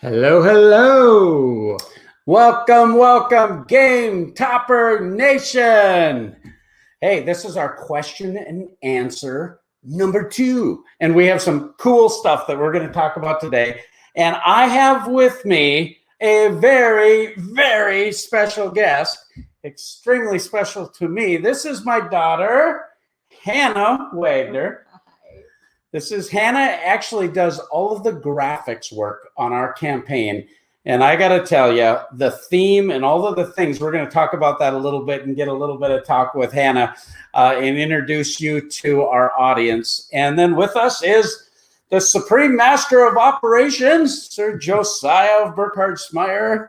Hello, hello. Welcome, Game Topper Nation. Hey, this is our question and answer number 2. And we have some cool stuff that we're going to talk about today. And I have with me a very, very special guest, extremely special to me. This is my daughter, Hannah Wagner. This is Hannah actually does all of the graphics work on our campaign. And I got to tell you, the theme and all of the things, we're going to talk about that a little bit and get a little bit of talk with Hannah and introduce you to our audience. And then with us is the Supreme Master of Operations, Sir Josiah of Burkhardt-Smyer.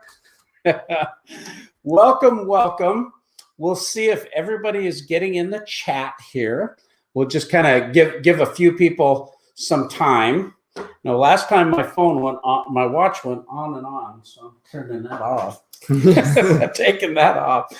Welcome. We'll see if everybody is getting in the chat here. We'll just kind of give a few people some time. Now, last time my phone went on, my watch went on and on, so I'm turning that off. Taking that off.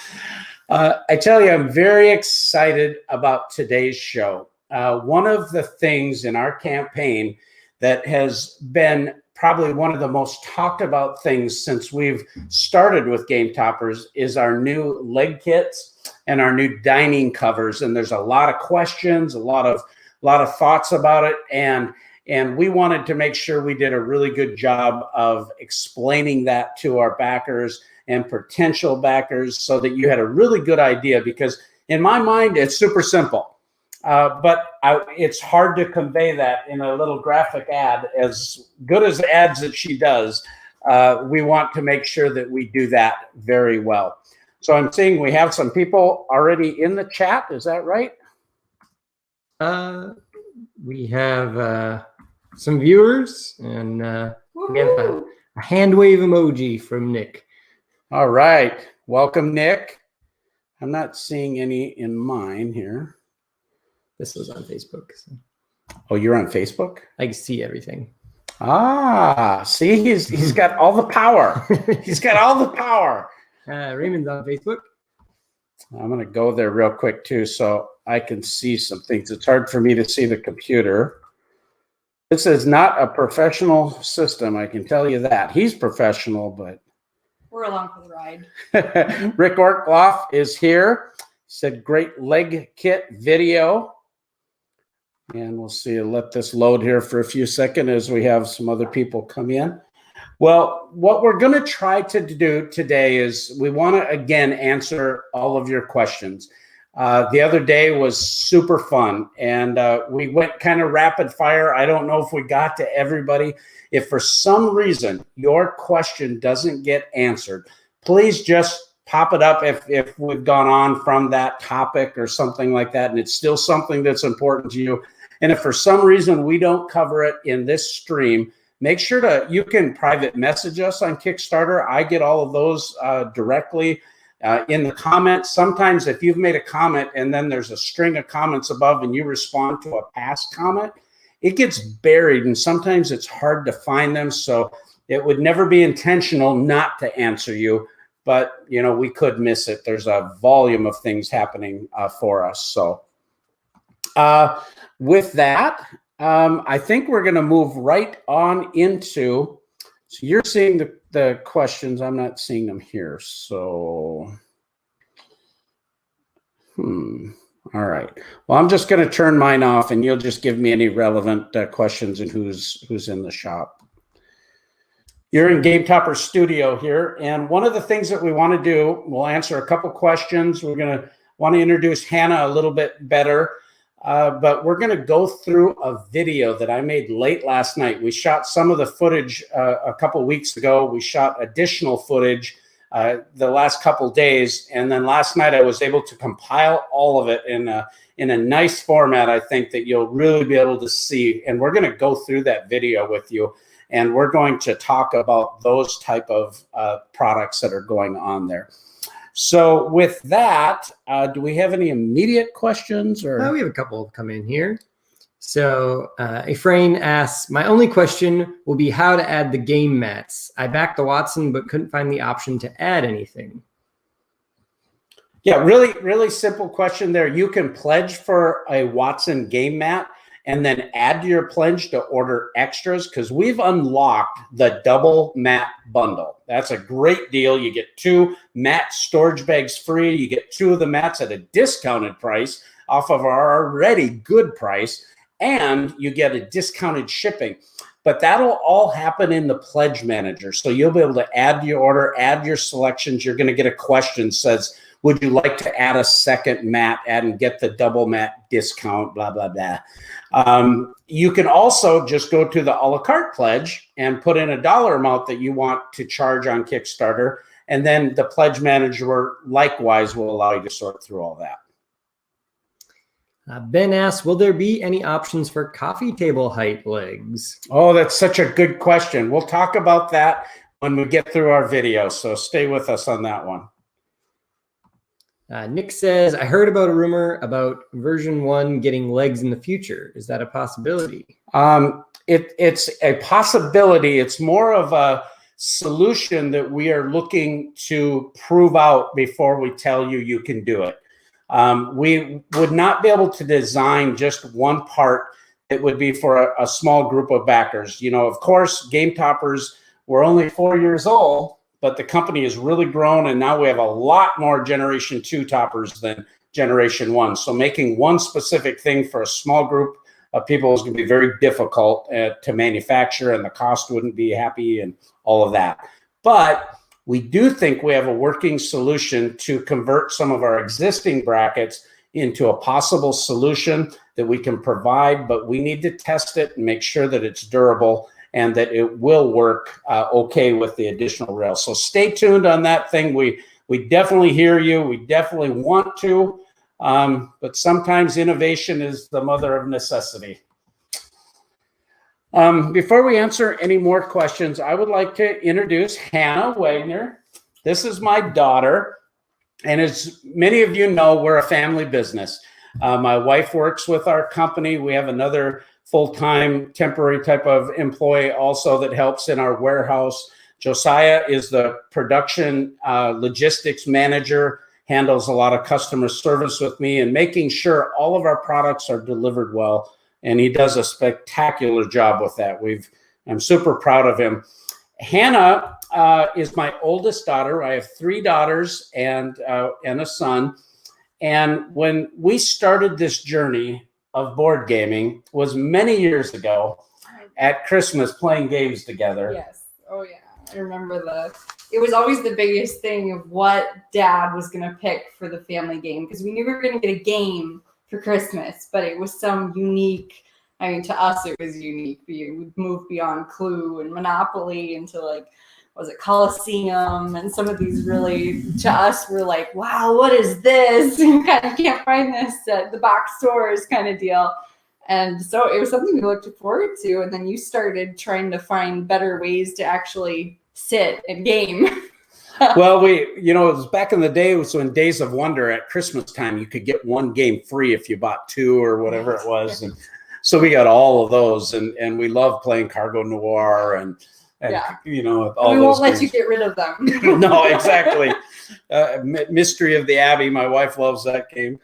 I tell you, I'm very excited about today's show. One of the things in our campaign that has been probably one of the most talked about things since we've started with Game Toppers is our new leg kits and our new dining covers. And there's a lot of questions, a lot of thoughts about it. And we wanted to make sure we did a really good job of explaining that to our backers and potential backers so that you had a really good idea, because in my mind, it's super simple. But it's hard to convey that in a little graphic ad. As good as ads that she does, we want to make sure that we do that very well. So I'm seeing we have some people already in the chat. Is that right? We have some viewers, and we have a hand wave emoji from Nick. All right. Welcome, Nick. I'm not seeing any in mine here. This was on Facebook. So. Oh, you're on Facebook? I can see everything. Ah, see, he's got all the power. He's got all the power. Raymond's on Facebook. I'm going to go there real quick, too, so I can see some things. It's hard for me to see the computer. This is not a professional system, I can tell you that. He's professional, but... We're along for the ride. Rick Orkloff is here. He said, great leg kit video. And we'll see. Let this load here for a few seconds as we have some other people come in. Well, what we're going to try to do today is we want to, again, answer all of your questions. The other day was super fun, and we went kind of rapid fire. I don't know if we got to everybody. If for some reason your question doesn't get answered, please just pop it up if we've gone on from that topic or something like that, and it's still something that's important to you. And if for some reason we don't cover it in this stream, make sure you can private message us on Kickstarter. I get all of those directly in the comments. Sometimes if you've made a comment and then there's a string of comments above and you respond to a past comment, it gets buried and sometimes it's hard to find them. So it would never be intentional not to answer you, but you know, we could miss it. There's a volume of things happening for us. So with that, I think we're going to move right on into, so you're seeing the questions. I'm not seeing them here. So, all right. Well, I'm just going to turn mine off and you'll just give me any relevant questions and who's in the shop. You're in Game Topper Studio here. And one of the things that we want to do, we'll answer a couple questions. We're going to want to introduce Hannah a little bit better. But we're going to go through a video that I made late last night. We shot some of the footage a couple weeks ago. We shot additional footage the last couple days. And then last night I was able to compile all of it in a nice format, I think, that you'll really be able to see. And we're going to go through that video with you. And we're going to talk about those type of products that are going on there. So with that, do we have any immediate questions? Or we have a couple come in here. So Ephraim asks, my only question will be how to add the game mats. I backed the Watson, but couldn't find the option to add anything. Yeah, really simple question there. You can pledge for a Watson game mat, and then add to your pledge to order extras, because we've unlocked the double mat bundle. That's a great deal. You get 2 mat storage bags free. You get 2 of the mats at a discounted price off of our already good price, and you get a discounted shipping. But that'll all happen in the pledge manager. So you'll be able to add your order, add your selections. You're going to get a question that says, would you like to add a second mat and get the double mat discount, blah, blah, blah. You can also just go to the a la carte pledge and put in a dollar amount that you want to charge on Kickstarter. And then the pledge manager likewise will allow you to sort through all that. Ben asks, will there be any options for coffee table height legs? Oh, that's such a good question. We'll talk about that when we get through our video. So stay with us on that one. Nick says, I heard about a rumor about version 1 getting legs in the future. Is that a possibility? It's a possibility. It's more of a solution that we are looking to prove out before we tell you you can do it. We would not be able to design just one part that would be for a small group of backers. You know, of course, Game Toppers, we're only 4 years old, but the company has really grown, and now we have a lot more Generation 2 toppers than Generation 1. So making one specific thing for a small group of people is going to be very difficult to manufacture, and the cost wouldn't be happy and all of that. But we do think we have a working solution to convert some of our existing brackets into a possible solution that we can provide, but we need to test it and make sure that it's durable and that it will work okay with the additional rails. So stay tuned on that thing. We definitely hear you. We definitely want to, but sometimes innovation is the mother of necessity. Before we answer any more questions, I would like to introduce Hannah Wagner. This is my daughter, and as many of you know, we're a family business. My wife works with our company. We have another full-time temporary type of employee also that helps in our warehouse. Josiah is the production logistics manager, handles a lot of customer service with me and making sure all of our products are delivered well. And he does a spectacular job with that. I'm super proud of him. Hannah is my oldest daughter. I have 3 daughters and a son. And when we started this journey of board gaming was many years ago at Christmas playing games together. Yes. Oh yeah. I remember it was always the biggest thing of what Dad was going to pick for the family game, because we knew we were going to get a game for Christmas, but it was some unique, I mean, to us, it was unique. We would move beyond Clue and Monopoly into was it Coliseum, and some of these really, to us, were like, wow, what is this? You kind of can't find this at the box stores kind of deal. And so it was something we looked forward to. And then you started trying to find better ways to actually sit and game. Well, it was back in the day, it was when Days of Wonder at Christmas time, you could get 1 game free if you bought 2 or whatever it was. And so we got all of those, and we love playing Cargo Noir and yeah. All we those won't let games. you get rid of them. No, exactly. Mystery of the Abbey. My wife loves that game.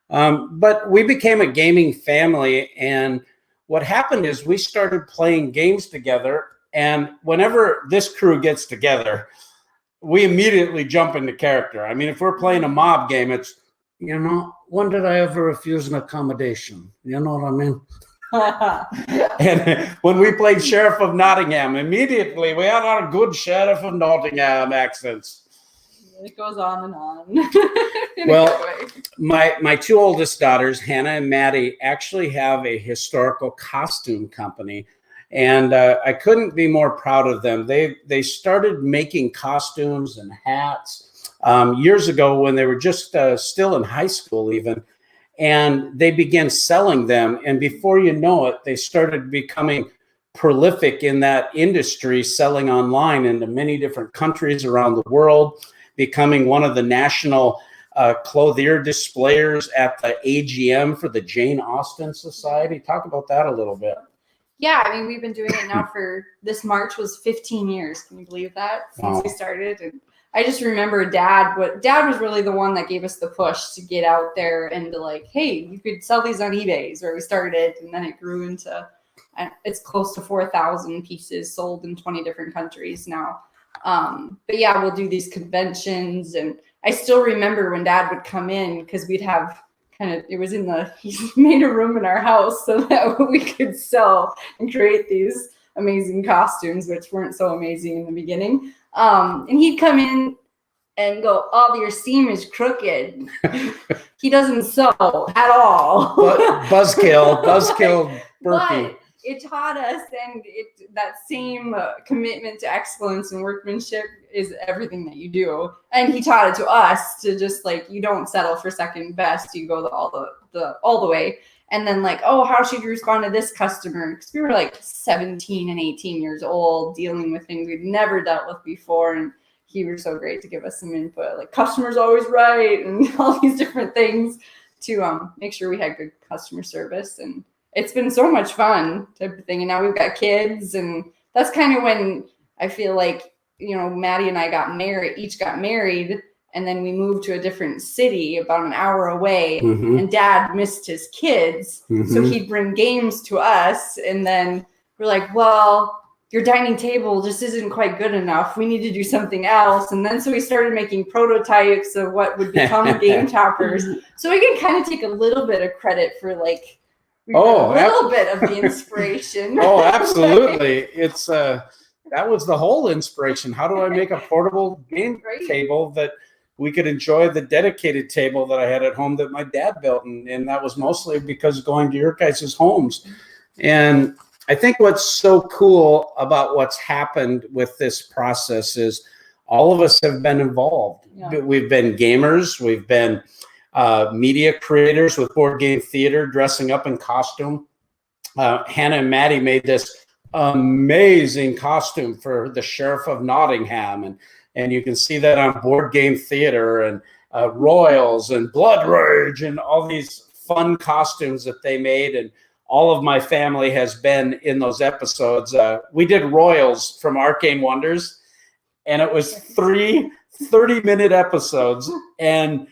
But we became a gaming family, and what happened is we started playing games together, and whenever this crew gets together, we immediately jump into character. I mean, if we're playing a mob game, it's, when did I ever refuse an accommodation? You know what I mean? And when we played Sheriff of Nottingham, immediately we had our good Sheriff of Nottingham accents. It goes on and on. Well, my 2 oldest daughters, Hannah and Maddie, actually have a historical costume company, and I couldn't be more proud of them. They started making costumes and hats years ago when they were just still in high school even. And they began selling them. And before you know it, they started becoming prolific in that industry, selling online into many different countries around the world, becoming one of the national clothier displayers at the AGM for the Jane Austen Society. Talk about that a little bit. Yeah, I mean, we've been doing it now for, this March was 15 years. Can you believe that? Since we started. And I just remember Dad was really the one that gave us the push to get out there and to like, hey, you could sell these on eBay is where we started. And then it grew into, it's close to 4,000 pieces sold in 20 different countries now. But yeah, we'll do these conventions. And I still remember when Dad would come in because we'd have he made a room in our house so that we could sell and create these amazing costumes, which weren't so amazing in the beginning. And he'd come in and go, oh, your seam is crooked. He doesn't sew at all. Buzzkill burpee. But it taught us, and that same commitment to excellence and workmanship is everything that you do. And he taught it to us to just like, you don't settle for second best. You go all the way. And then like, oh, how should you respond to this customer? Because we were like 17 and 18 years old dealing with things we'd never dealt with before. And he was so great to give us some input, like customer's always right and all these different things to make sure we had good customer service. And it's been so much fun type of thing. And now we've got kids. And that's kind of when I feel like, you know, Maddie and I each got married. And then we moved to a different city about an hour away, and Dad missed his kids. So he'd bring games to us. And then we're like, well, your dining table just isn't quite good enough. We need to do something else. And then so we started making prototypes of what would become game toppers. So we can kind of take a little bit of credit for like, bit of the inspiration. Oh, absolutely. It's that was the whole inspiration. How do I make a portable game table that we could enjoy the dedicated table that I had at home that my dad built? And that was mostly because going to your guys' homes. And I think what's so cool about what's happened with this process is all of us have been involved. Yeah. We've been gamers. We've been media creators with Board Game Theater, dressing up in costume. Hannah and Maddie made this amazing costume for the Sheriff of Nottingham. And you can see that on Board Game Theater and Royals and Blood Rage and all these fun costumes that they made. And all of my family has been in those episodes. We did Royals from Arcane Wonders, and it was 3 30-minute episodes. And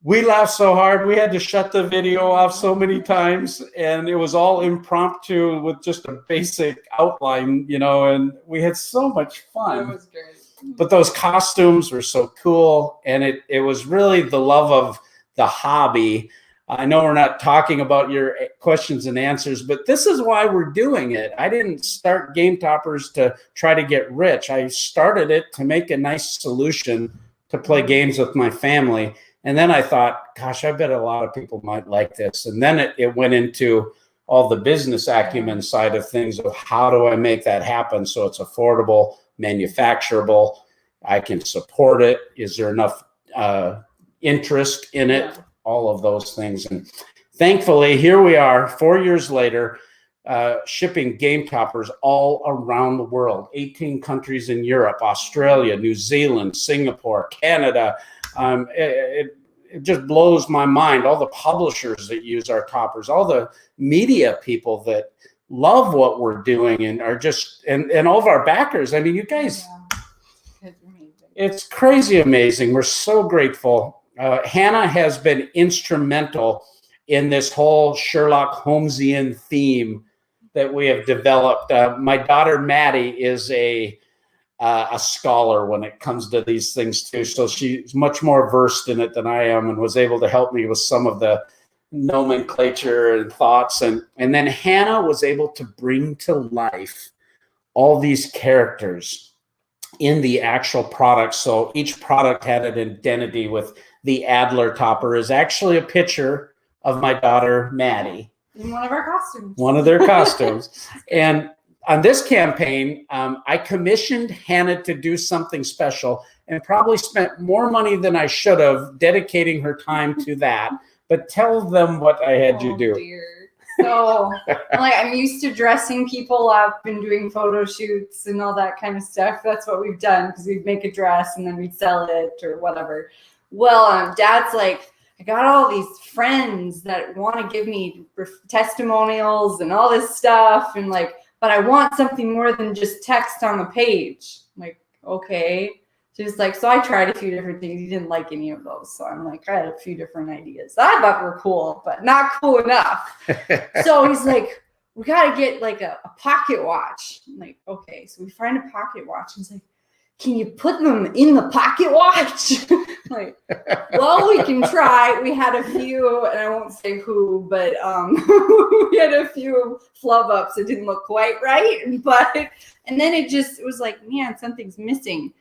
we laughed so hard, we had to shut the video off so many times. And it was all impromptu with just a basic outline, you know, and we had so much fun. That was great. But those costumes were so cool, and it was really the love of the hobby. I know we're not talking about your questions and answers, but this is why we're doing it. I didn't start Game Toppers to try to get rich. I started it to make a nice solution to play games with my family. And then I thought, gosh, I bet a lot of people might like this. And then it went into all the business acumen side of things of how do I make that happen so it's affordable, manufacturable, I can support it. Is there enough interest in it? Yeah. All of those things. And thankfully, here we are 4 years later, shipping Game Toppers all around the world, 18 countries in Europe, Australia, New Zealand, Singapore, Canada. It just blows my mind. All the publishers that use our toppers, all the media people that love what we're doing and are just, and all of our backers. I mean, you guys, it's crazy amazing. We're so grateful. Hannah has been instrumental in this whole Sherlock Holmesian theme that we have developed. My daughter Maddie is a scholar when it comes to these things too, so she's much more versed in it than I am, and was able to help me with some of the nomenclature and thoughts. And then Hannah was able to bring to life all these characters in the actual product. So each product had an identity. With the Adler topper is actually a picture of my daughter Maddie in one of our costumes. One of their costumes. And on this campaign, I commissioned Hannah to do something special and probably spent more money than I should have dedicating her time to that. But tell them what I had you do. Dear. So I'm used to dressing people up and doing photo shoots and all that kind of stuff. That's what we've done, because we'd make a dress and then we'd sell it or whatever. Well, Dad's like, I got all these friends that want to give me testimonials and all this stuff, and like, but I want something more than just text on the page. I'm like, okay. She was like, so I tried a few different things. He didn't like any of those. So I'm like, I had a few different ideas that I thought were cool, but not cool enough. So he's like, we got to get like a pocket watch. I'm like, okay. So we find a pocket watch. He's like, can you put them in the pocket watch? Like, well, we can try. We had a few, and I won't say who, but we had a few flub ups that didn't look quite right. And then it was like, man, something's missing.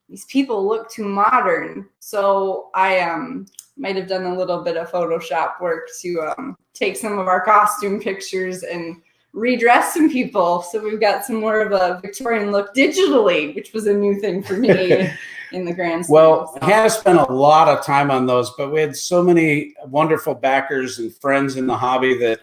These people look too modern. So I might have done a little bit of Photoshop work to take some of our costume pictures and redress some people. So we've got some more of a Victorian look digitally, which was a new thing for me in the grand scheme. Well, Hannah spent a lot of time on those, but we had so many wonderful backers and friends in the hobby that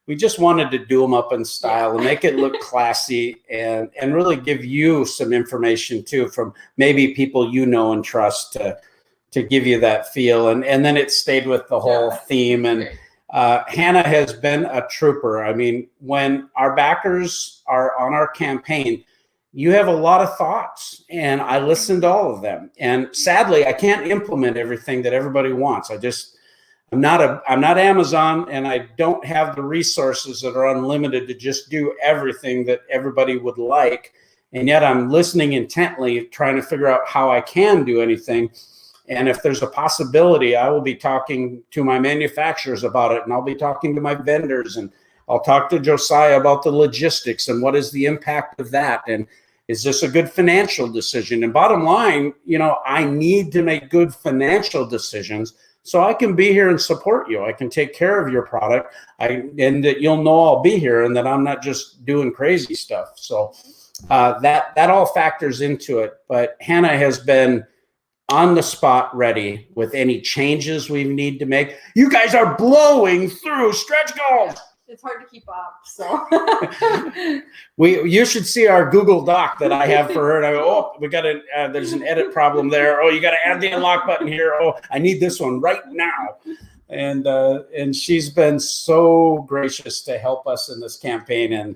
we just wanted to do them up in style and make it look classy and really give you some information too from maybe people you know and trust to give you that feel. And then it stayed with the whole theme. And Hannah has been a trooper. I mean, when our backers are on our campaign, you have a lot of thoughts, and I listen to all of them. And sadly, I can't implement everything that everybody wants. I'm not Amazon, and I don't have the resources that are unlimited to just do everything that everybody would like. And yet I'm listening intently, trying to figure out how I can do anything. And if there's a possibility, I will be talking to my manufacturers about it, and I'll be talking to my vendors, and I'll talk to Josiah about the logistics and what is the impact of that. And is this a good financial decision? And bottom line, I need to make good financial decisions so I can be here and support you. I can take care of your product, and that you'll know I'll be here and that I'm not just doing crazy stuff. So that all factors into it. But Hannah has been on the spot ready with any changes we need to make. You guys are blowing through stretch goals. It's hard to keep up. So you should see our Google Doc that I have for her. And I go, we got there's an edit problem there. Oh, you got to add the unlock button here. Oh, I need this one right now. And she's been so gracious to help us in this campaign. And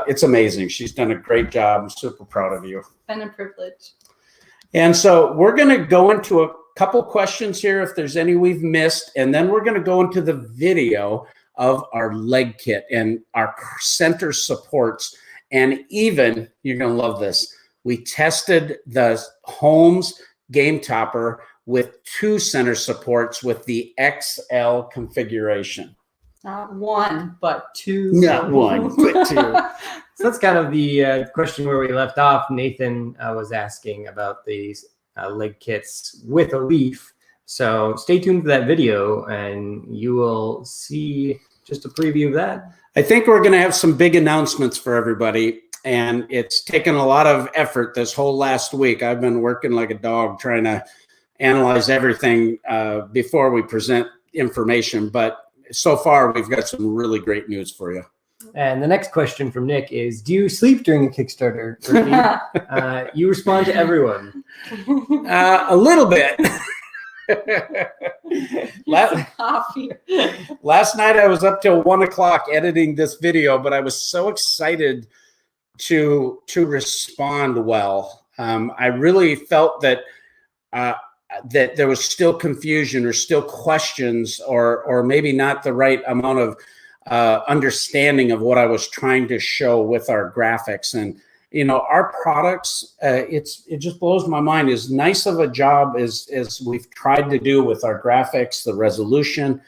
it's amazing. She's done a great job. I'm super proud of you. It's been a privilege. And so we're going to go into a couple questions here if there's any we've missed. And then we're going to go into the video of our leg kit and our center supports. And even, you're going to love this, we tested the Holmes game topper with 2 center supports with the XL configuration. Not 1, but 2. Not 1, but 2. So that's kind of the question where we left off. Nathan was asking about these leg kits with a leaf. So stay tuned for that video and you will see just a preview of that. I think we're going to have some big announcements for everybody. And it's taken a lot of effort this whole last week. I've been working like a dog trying to analyze everything before we present information. But so far, we've got some really great news for you. And the next question from Nick is, do you sleep during a Kickstarter? You respond to everyone. A little bit. Last night I was up till 1 o'clock editing this video, but I was so excited to respond well. I really felt that that there was still confusion or still questions or maybe not the right amount of understanding of what I was trying to show with our graphics. And our products, it just blows my mind. As nice of a job as we've tried to do with our graphics, the resolution,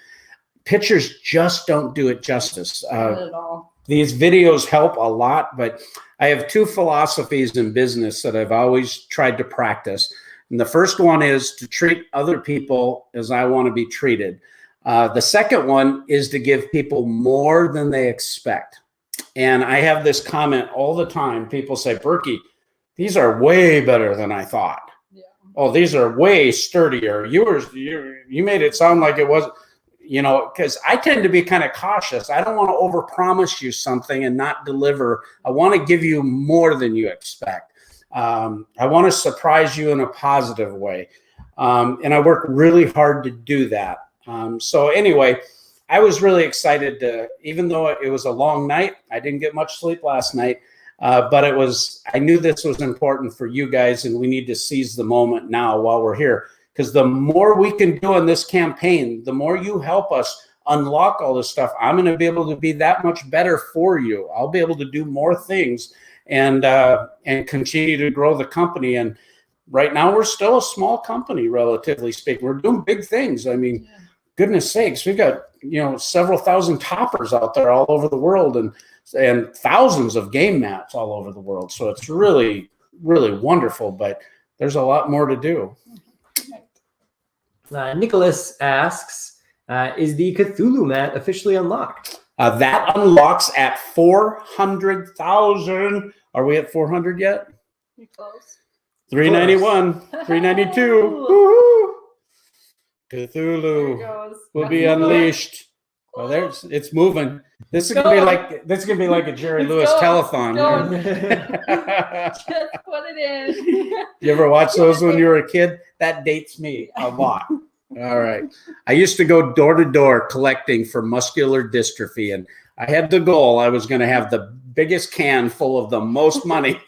pictures just don't do it justice. Not at all. These videos help a lot, but I have 2 philosophies in business that I've always tried to practice. And the first one is to treat other people as I want to be treated. The second one is to give people more than they expect. And I have this comment all the time. People say, Berkey, these are way better than I thought. Yeah. Oh, these are way sturdier. You made it sound like it wasn't, because I tend to be kind of cautious. I don't want to overpromise you something and not deliver. I want to give you more than you expect. I want to surprise you in a positive way. And I work really hard to do that. So anyway, I was really excited to, even though it was a long night, I didn't get much sleep last night. But I knew this was important for you guys, and we need to seize the moment now while we're here. Because the more we can do in this campaign, the more you help us unlock all this stuff, I'm going to be able to be that much better for you. I'll be able to do more things and continue to grow the company. And right now, we're still a small company, relatively speaking. We're doing big things. I mean, goodness sakes, we've got several thousand toppers out there all over the world, and thousands of game mats all over the world. So it's really, really wonderful. But there's a lot more to do. Nicholas asks, is the Cthulhu mat officially unlocked? That unlocks at 400,000. Are we at 400 yet? You're close. 391, 392. Woo-hoo. Cthulhu will be unleashed. Well, it's moving. This is gonna be like a Jerry Lewis telethon. Just put it in. You ever watch those when you were a kid? That dates me a lot. All right. I used to go door to door collecting for muscular dystrophy, and I had the goal. I was going to have the biggest can full of the most money.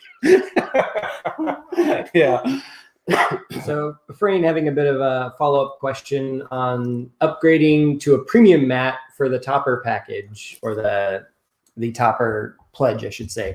Yeah. So, Frayne having a bit of a follow-up question on upgrading to a premium mat for the topper package, or the topper pledge, I should say.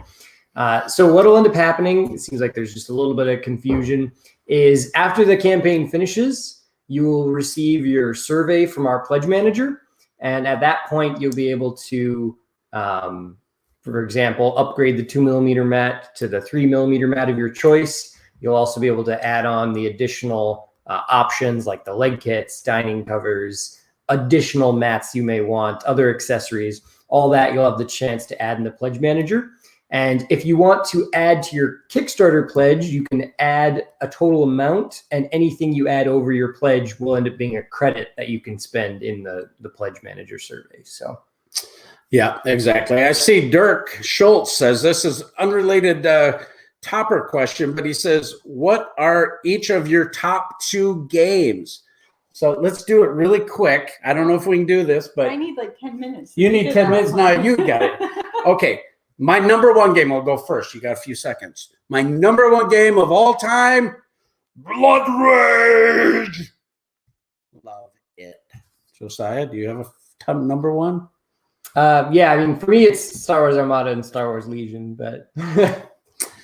So what will end up happening, it seems like there's just a little bit of confusion, is after the campaign finishes, you will receive your survey from our pledge manager. And at that point, you'll be able to, for example, upgrade the 2mm mat to the 3mm mat of your choice. You'll also be able to add on the additional options like the leg kits, dining covers, additional mats you may want, other accessories, all that you'll have the chance to add in the pledge manager. And if you want to add to your Kickstarter pledge, you can add a total amount, and anything you add over your pledge will end up being a credit that you can spend in the pledge manager survey. So, yeah, exactly. I see Dirk Schultz says this is unrelated topper question, but he says, what are each of your top 2 games? So let's do it really quick. I don't know if we can do this, but I need like 10 minutes. You need 10 minutes? No, you got it. Okay. My number 1 game, I'll go first. You got a few seconds. My number 1 game of all time, Blood Rage. Love it. Josiah, do you have a number 1? Yeah, I mean, for me, it's Star Wars Armada and Star Wars Legion, but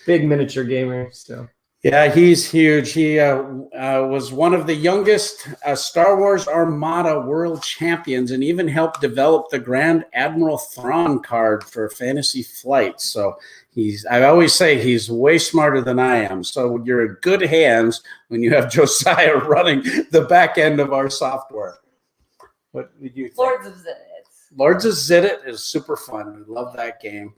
big miniature gamer. So yeah, he's huge. He was one of the youngest Star Wars Armada world champions, and even helped develop the Grand Admiral Thrawn card for Fantasy Flight. So I always say he's way smarter than I am. So you're in good hands when you have Josiah running the back end of our software. What did you think? Lords of Ziddit. Lords of Ziddit is super fun. We love that game.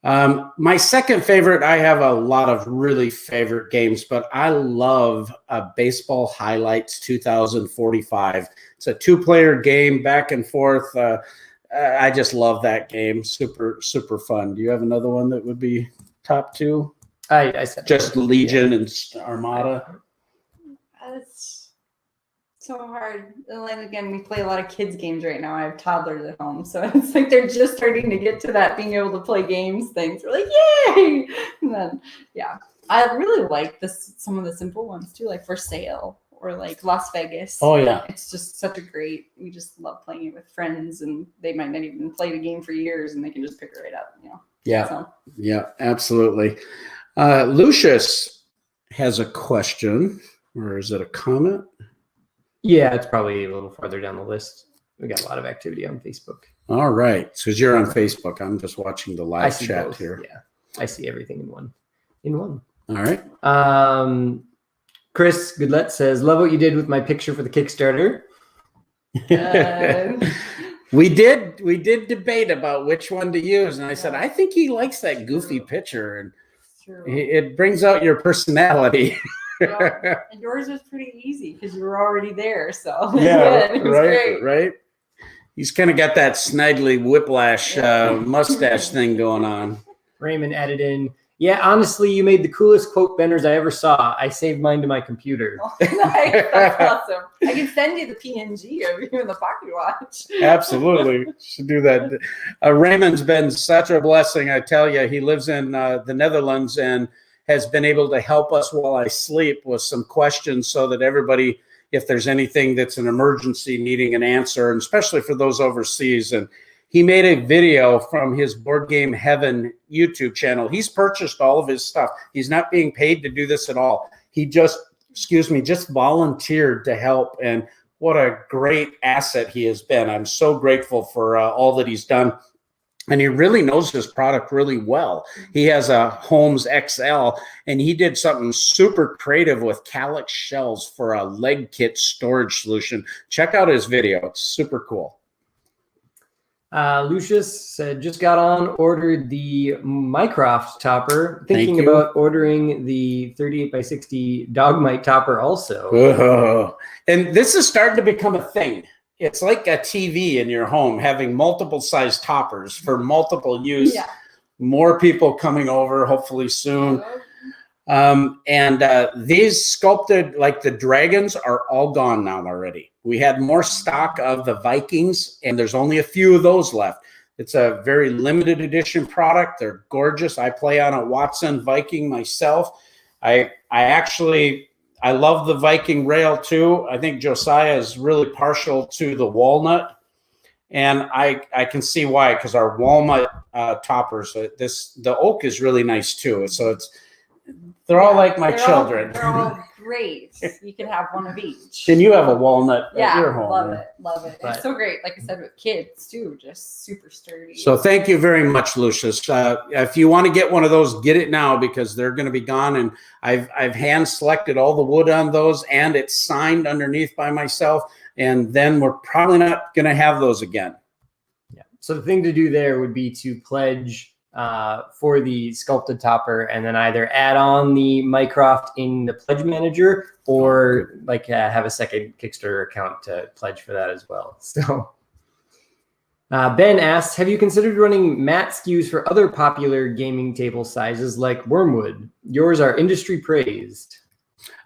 My second favorite, I have a lot of really favorite games, but I love Baseball Highlights 2045. It's a 2-player game, back and forth. I just love that game. Super, super fun. Do you have another one that would be top 2? I said just Legion and Armada. It's so hard. And then again, we play a lot of kids games right now. I have toddlers at home, so it's like they're just starting to get to that being able to play games things. We're like, yay! And then I really like some of the simple ones too, like For Sale or like Las Vegas. Oh yeah, it's just such a great. We just love playing it with friends, and they might not even play the game for years, and they can just pick it right up. Yeah, so. Yeah, absolutely. Lucius has a question, or is it a comment? Yeah, it's probably a little farther down the list. We got a lot of activity on Facebook. All right, because you're on Facebook. I'm just watching the live chat both. here. Yeah, I see everything in one. All right. Chris Goodlet says, "Love what you did with my picture for the Kickstarter." We did debate about which one to use, and I said I think he likes that goofy picture, and it brings out your personality. Yeah. And yours was pretty easy because you were already there. So yeah, great. Right. He's kind of got that Snidely Whiplash mustache thing going on. Raymond added in, Yeah, honestly, you made the coolest quote benders I ever saw. I saved mine to my computer. Oh, nice. That's awesome. I can send you the PNG of you in the pocket watch. Absolutely. Should do that. Raymond's been such a blessing. I tell you, he lives in the Netherlands and has been able to help us while I sleep with some questions so that everybody, if there's anything that's an emergency needing an answer, and especially for those overseas. And he made a video from his Board Game Heaven YouTube channel. He's purchased all of his stuff. He's not being paid to do this at all. He just volunteered to help. And what a great asset he has been. I'm so grateful for all that he's done. And he really knows his product really well. He has a Holmes XL, and he did something super creative with calyx shells for a leg kit storage solution. Check out his video. It's super cool. Lucius said, just got on, ordered the Mycroft topper, thinking about ordering the 38 by 60 Dogmite topper also. Oh. And this is starting to become a thing. It's like a TV in your home, having multiple size toppers for multiple use. Yeah. More people coming over, hopefully soon. These sculpted, like the dragons, are all gone now already. We had more stock of the Vikings, and there's only a few of those left. It's a very limited edition product. They're gorgeous. I play on a Watson Viking myself. I love the Viking rail too. I think Josiah is really partial to the walnut, and I can see why, because our walnut toppers, the oak is really nice too. So they're all like my children. They're all great. You can have one of each. And you have a walnut at your home. Love it. It's so great. Like I said, with kids too, just super sturdy. So thank you very much, Lucius. If you want to get one of those, get it now, because they're going to be gone. And I've hand selected all the wood on those, and it's signed underneath by myself. And then we're probably not going to have those again. Yeah. So the thing to do there would be to pledge for the sculpted topper, and then either add on the Mycroft in the pledge manager, or like have a second Kickstarter account to pledge for that as well. So Ben asks, have you considered running mat SKUs for other popular gaming table sizes like Wormwood? Yours are industry praised.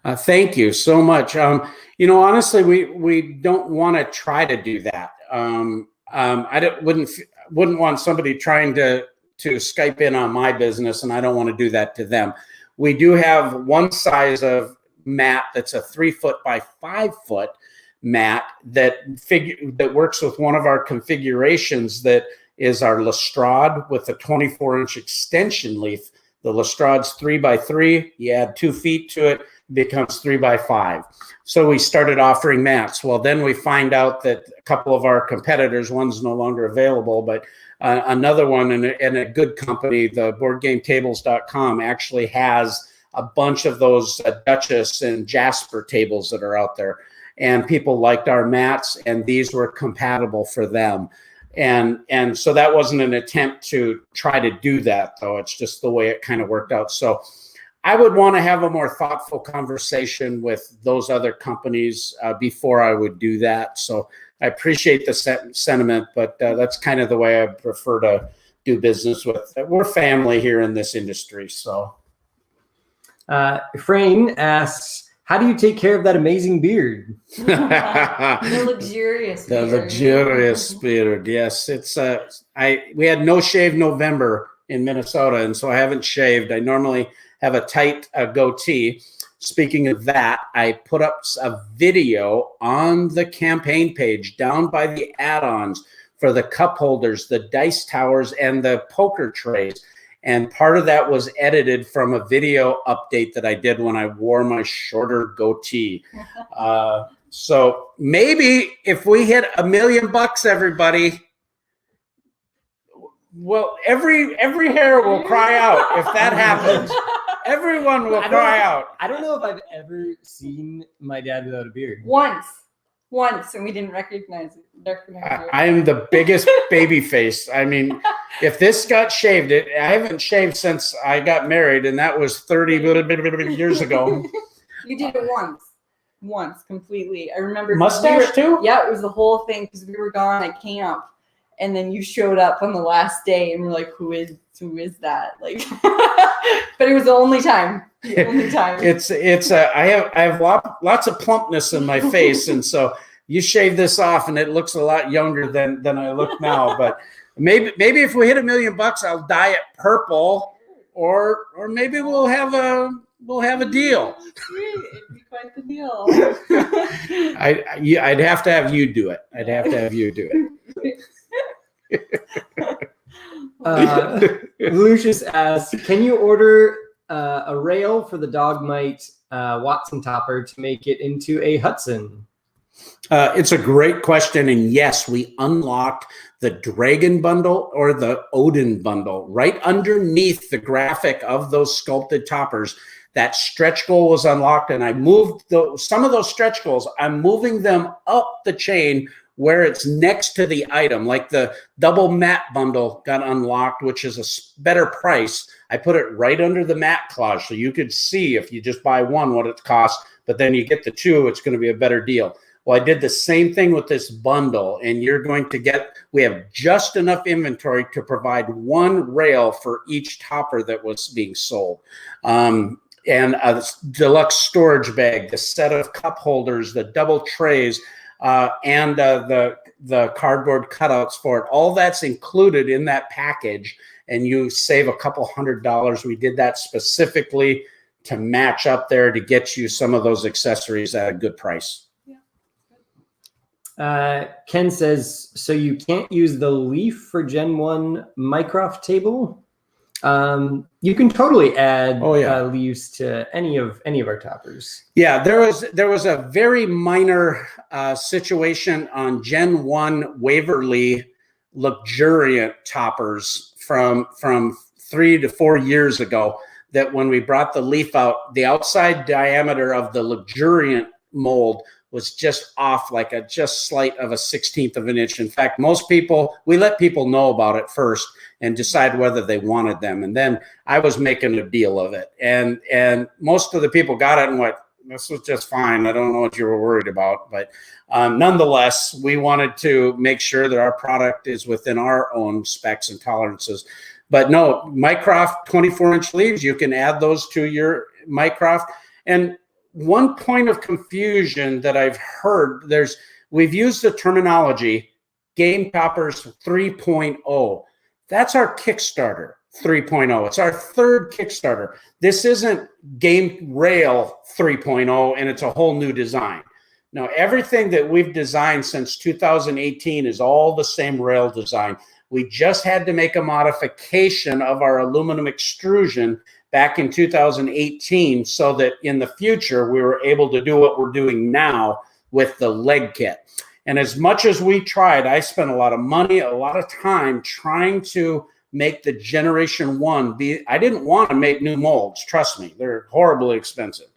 Thank you so much. Honestly, we don't want to try to do that. I wouldn't want somebody trying to Skype in on my business, and I don't want to do that to them. We do have one size of mat that's a 3 foot by 5 foot mat that works with one of our configurations, that is our Lestrade with a 24-inch extension leaf. The Lestrade's 3 by 3. You add 2 feet to it, it becomes 3 by 5. So we started offering mats. Well, then we find out that a couple of our competitors, one's no longer available, but another one in a good company, the boardgametables.com, actually has a bunch of those Duchess and Jasper tables that are out there. And people liked our mats, and these were compatible for them. And so that wasn't an attempt to try to do that, though. It's just the way it kind of worked out. So I would want to have a more thoughtful conversation with those other companies before I would do that. So I appreciate the sentiment, but that's kind of the way I prefer to do business with. We're family here in this industry. So Frayne asks, how do you take care of that amazing beard? The luxurious beard. The luxurious beard, yes. It's we had no shave November in Minnesota, and so I haven't shaved. I normally have a tight goatee. Speaking of that, I put up a video on the campaign page down by the add-ons for the cup holders, the dice towers, and the poker trays. And part of that was edited from a video update that I did when I wore my shorter goatee. So maybe if we hit $1 million, everybody, well, every hair will cry out if that happens. Everyone will cry out. I don't know if I've ever seen my dad without a beard. Once, and we didn't recognize it. I am the biggest baby face. I mean, if this got shaved, I haven't shaved since I got married, and that was 30 years ago. You did it once completely. I remember mustache too. Yeah, it was the whole thing because we were gone at camp. and then you showed up on the last day, and we're like, who is that? Like, but it was the only time. The only time. I have lots of plumpness in my face, and so you shave this off, and it looks a lot younger than I look now. But maybe if we hit $1 million, I'll dye it purple, or maybe we'll have a deal. It'd be quite the deal. I'd have to have you do it. Lucius asks, can you order a rail for the Dogmite Watson topper to make it into a Hudson? It's a great question, and yes, we unlocked the Dragon bundle or the Odin bundle right underneath the graphic of those sculpted toppers. That stretch goal was unlocked, and I moved some of those stretch goals. I'm moving them up the chain where it's next to the item, like the double mat bundle got unlocked, which is a better price. I put it right under the mat clause, so you could see if you just buy one what it costs, but then you get the two, it's going to be a better deal. Well, I did the same thing with this bundle, and we have just enough inventory to provide one rail for each topper that was being sold. And a deluxe storage bag, the set of cup holders, the double trays, and the cardboard cutouts for it. All that's included in that package, and you save a couple $100. We did that specifically to match up there to get you some of those accessories at a good price. Ken says, so you can't use the leaf for Gen 1 Mycroft table? You can totally add leaves to any of our toppers. Yeah, there was a very minor situation on Gen 1 Waverly luxuriant toppers from 3 to 4 years ago, that when we brought the leaf out, the outside diameter of the luxuriant mold was just off, like a just slight of a 1/16 of an inch. In fact, we let people know about it first and decide whether they wanted them. And then I was making a deal of it. And most of the people got it and went, this was just fine. I don't know what you were worried about. But nonetheless, we wanted to make sure that our product is within our own specs and tolerances. But no, Mycroft 24-inch leaves, you can add those to your Mycroft. And one point of confusion that I've heard, we've used the terminology Game Toppers 3.0. That's our Kickstarter 3.0. It's our third Kickstarter. This isn't Game Rail 3.0, and it's a whole new design. Now, everything that we've designed since 2018 is all the same rail design. We just had to make a modification of our aluminum extrusion back in 2018 so that in the future we were able to do what we're doing now with the leg kit. And as much as we tried, I spent a lot of money, a lot of time trying to make the Generation 1 be. I didn't want to make new molds, trust me, they're horribly expensive.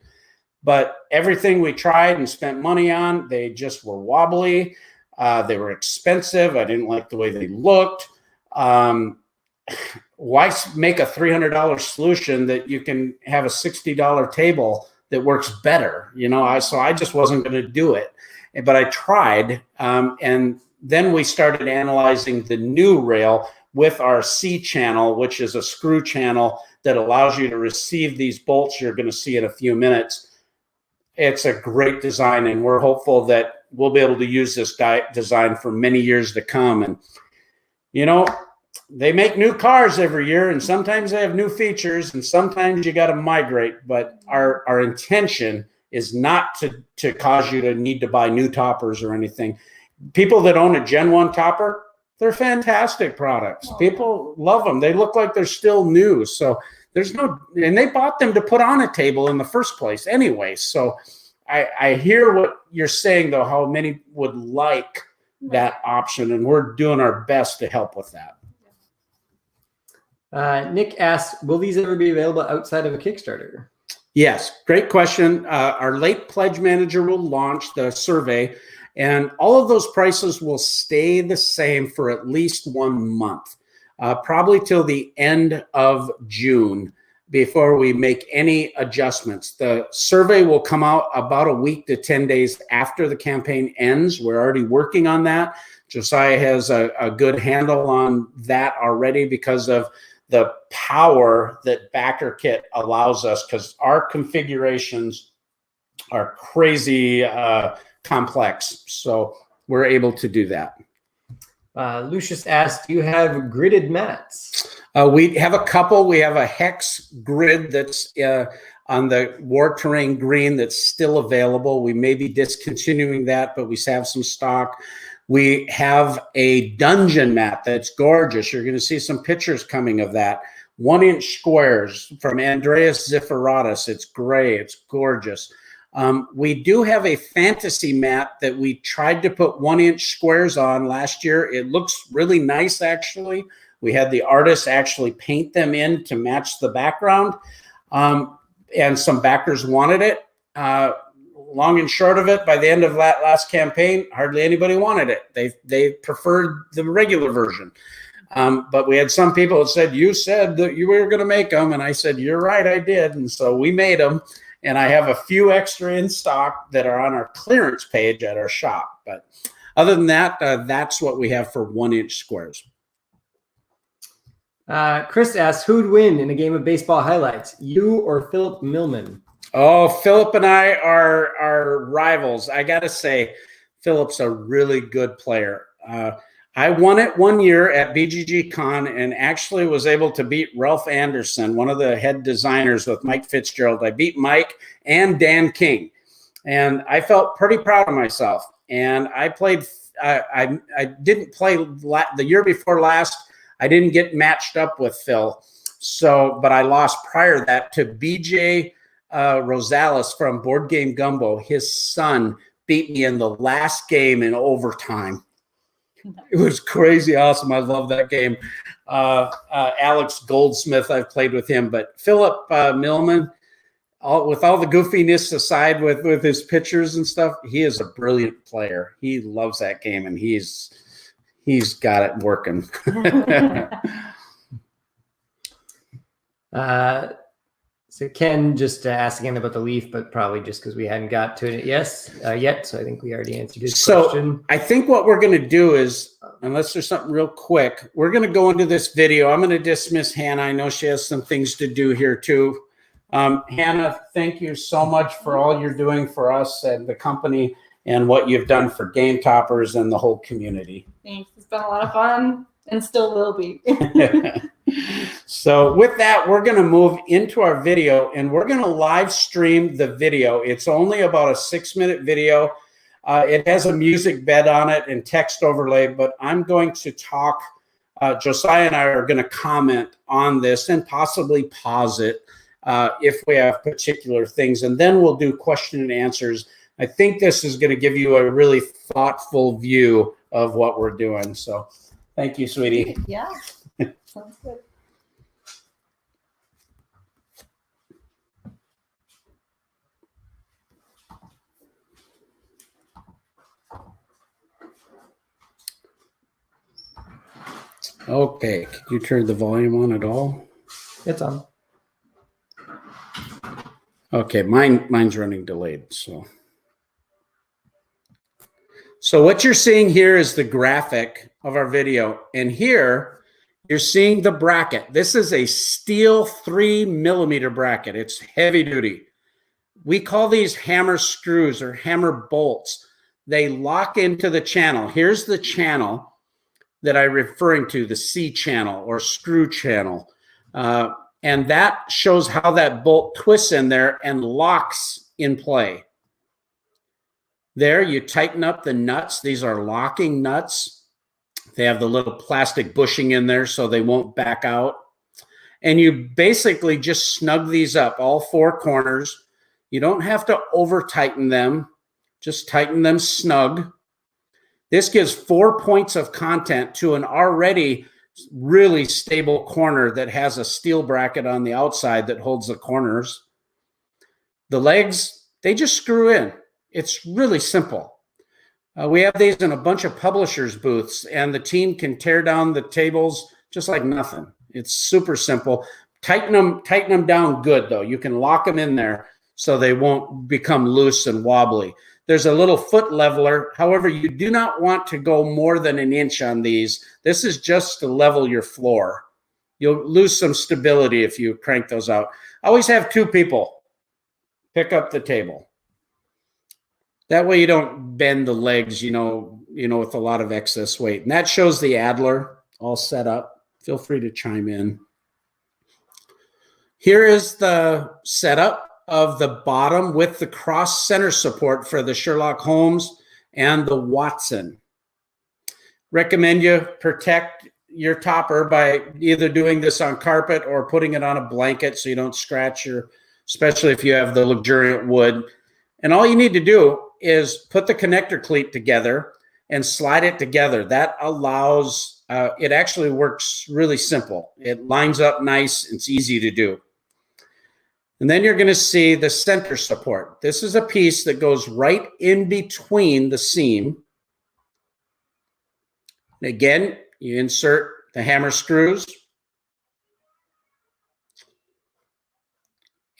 But everything we tried and spent money on, they just were wobbly. They were expensive. I didn't like the way they looked. Why make a $300 solution that you can have a $60 table that works better? So I just wasn't going to do it. But I tried. And then we started analyzing the new rail with our C channel, which is a screw channel that allows you to receive these bolts you're going to see in a few minutes. It's a great design, and we're hopeful that we'll be able to use this design for many years to come. And, they make new cars every year, and sometimes they have new features, and sometimes you got to migrate. But our intention is not to cause you to need to buy new toppers or anything. People that own a Gen 1 topper, they're fantastic products. People love them. They look like they're still new. So and they bought them to put on a table in the first place anyway. So I hear what you're saying, though, how many would like that option, and we're doing our best to help with that. Nick asks, will these ever be available outside of a Kickstarter? Yes, great question. Our late pledge manager will launch the survey, and all of those prices will stay the same for at least 1 month, probably till the end of June. before we make any adjustments. The survey will come out about a week to 10 days after the campaign ends. We're already working on that. Josiah has a good handle on that already because of the power that Backer Kit allows us, because our configurations are crazy complex. So we're able to do that. Lucius asked, do you have gridded mats? We have a couple. We have a hex grid that's on the War Terrain green that's still available. We may be discontinuing that, but we have some stock. We have a dungeon mat that's gorgeous. You're going to see some pictures coming of that. 1-inch squares from Andreas Ziferatus. It's gray. It's gorgeous. We do have a fantasy mat that we tried to put 1-inch squares on last year. It looks really nice, actually. We had the artists actually paint them in to match the background, and some backers wanted it. Long and short of it, by the end of that last campaign, hardly anybody wanted it. They preferred the regular version. But we had some people that said, you said that you were going to make them. And I said, you're right, I did. And so we made them. And I have a few extra in stock that are on our clearance page at our shop. But other than that, that's what we have for 1-inch squares. Chris asks, who'd win in a game of baseball highlights, you or Philip Millman? Oh, Philip and I are rivals. I got to say, Philip's a really good player. I won it one year at BGG Con and actually was able to beat Ralph Anderson, one of the head designers with Mike Fitzgerald. I beat Mike and Dan King, and I felt pretty proud of myself. And I played, I didn't play the year before last. I didn't get matched up with Phil. So, but I lost prior to that to BJ Rosales from Board Game Gumbo. His son beat me in the last game in overtime. It was crazy awesome. I love that game. Alex Goldsmith, I've played with him, but Philip Millman, with all the goofiness aside with his pictures and stuff, he is a brilliant player. He loves that game, and he's got it working. So Ken just asked again about the leaf, but probably just because we hadn't got to it yet. So I think we already answered his question. I think what we're going to do is, unless there's something real quick, we're going to go into this video. I'm going to dismiss Hannah. I know she has some things to do here too. Hannah, thank you so much for all you're doing for us and the company and what you've done for Game Toppers and the whole community. Thanks. It's been a lot of fun and still will be. So with that, we're going to move into our video, and we're going to live stream the video. It's only about a 6-minute video. It has a music bed on it and text overlay, but I'm going to talk. Josiah and I are going to comment on this and possibly pause it if we have particular things, and then we'll do question and answers. I think this is going to give you a really thoughtful view of what we're doing. So thank you, sweetie. Yeah, sounds good. Okay, can you turn the volume on at all? It's on. Okay, mine's running delayed. So what you're seeing here is the graphic of our video, and here you're seeing the bracket. This is a steel 3mm bracket. It's heavy duty. We call these hammer screws or hammer bolts. They lock into the channel. Here's the channel that I'm referring to, the C channel or screw channel. And that shows how that bolt twists in there and locks in play. There, you tighten up the nuts. These are locking nuts. They have the little plastic bushing in there so they won't back out. And you basically just snug these up, all 4 corners. You don't have to over tighten them. Just tighten them snug. This gives 4 points of content to an already really stable corner that has a steel bracket on the outside that holds the corners. The legs, they just screw in. It's really simple. We have these in a bunch of publishers' booths, and the team can tear down the tables just like nothing. It's super simple. Tighten them down good though. You can lock them in there so they won't become loose and wobbly. There's a little foot leveler. However, you do not want to go more than an inch on these. This is just to level your floor. You'll lose some stability if you crank those out. Always have 2 people pick up the table. That way you don't bend the legs, with a lot of excess weight. And that shows the Adler all set up. Feel free to chime in. Here is the setup of the bottom with the cross center support for the Sherlock Holmes and the Watson. Recommend you protect your topper by either doing this on carpet or putting it on a blanket so you don't scratch especially if you have the luxuriant wood. And all you need to do is put the connector cleat together and slide it together. That allows, it actually works really simple. It lines up nice. It's easy to do. And then you're going to see the center support. This is a piece that goes right in between the seam. And again, you insert the hammer screws.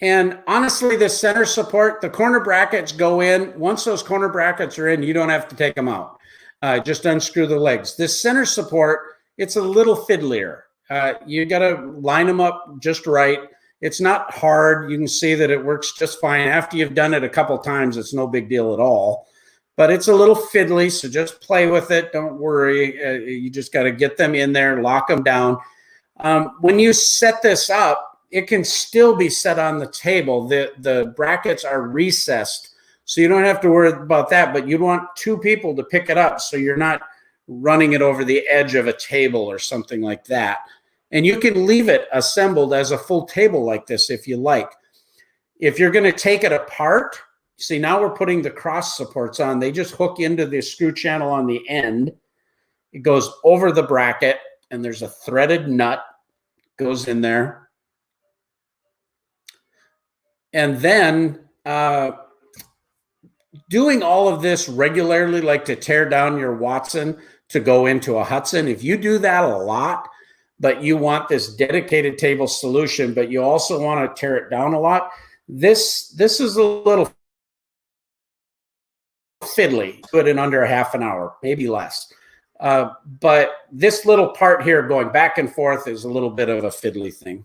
And honestly, the center support, the corner brackets go in. Once those corner brackets are in, you don't have to take them out. Just unscrew the legs. This center support, it's a little fiddlier. You got to line them up just right. It's not hard. You can see that it works just fine. After you've done it a couple times, it's no big deal at all. But it's a little fiddly, so just play with it. Don't worry. You just got to get them in there, lock them down. When you set this up, it can still be set on the table. The brackets are recessed, so you don't have to worry about that. But you'd want 2 people to pick it up so you're not running it over the edge of a table or something like that. And you can leave it assembled as a full table like this if you like. If you're going to take it apart, see, now we're putting the cross supports on. They just hook into the screw channel on the end. It goes over the bracket, and there's a threaded nut goes in there. And then doing all of this regularly, like to tear down your Watson to go into a Hudson, if you do that a lot, but you want this dedicated table solution, but you also want to tear it down a lot, this is a little fiddly. Do it in under a half an hour, maybe less. But this little part here going back and forth is a little bit of a fiddly thing.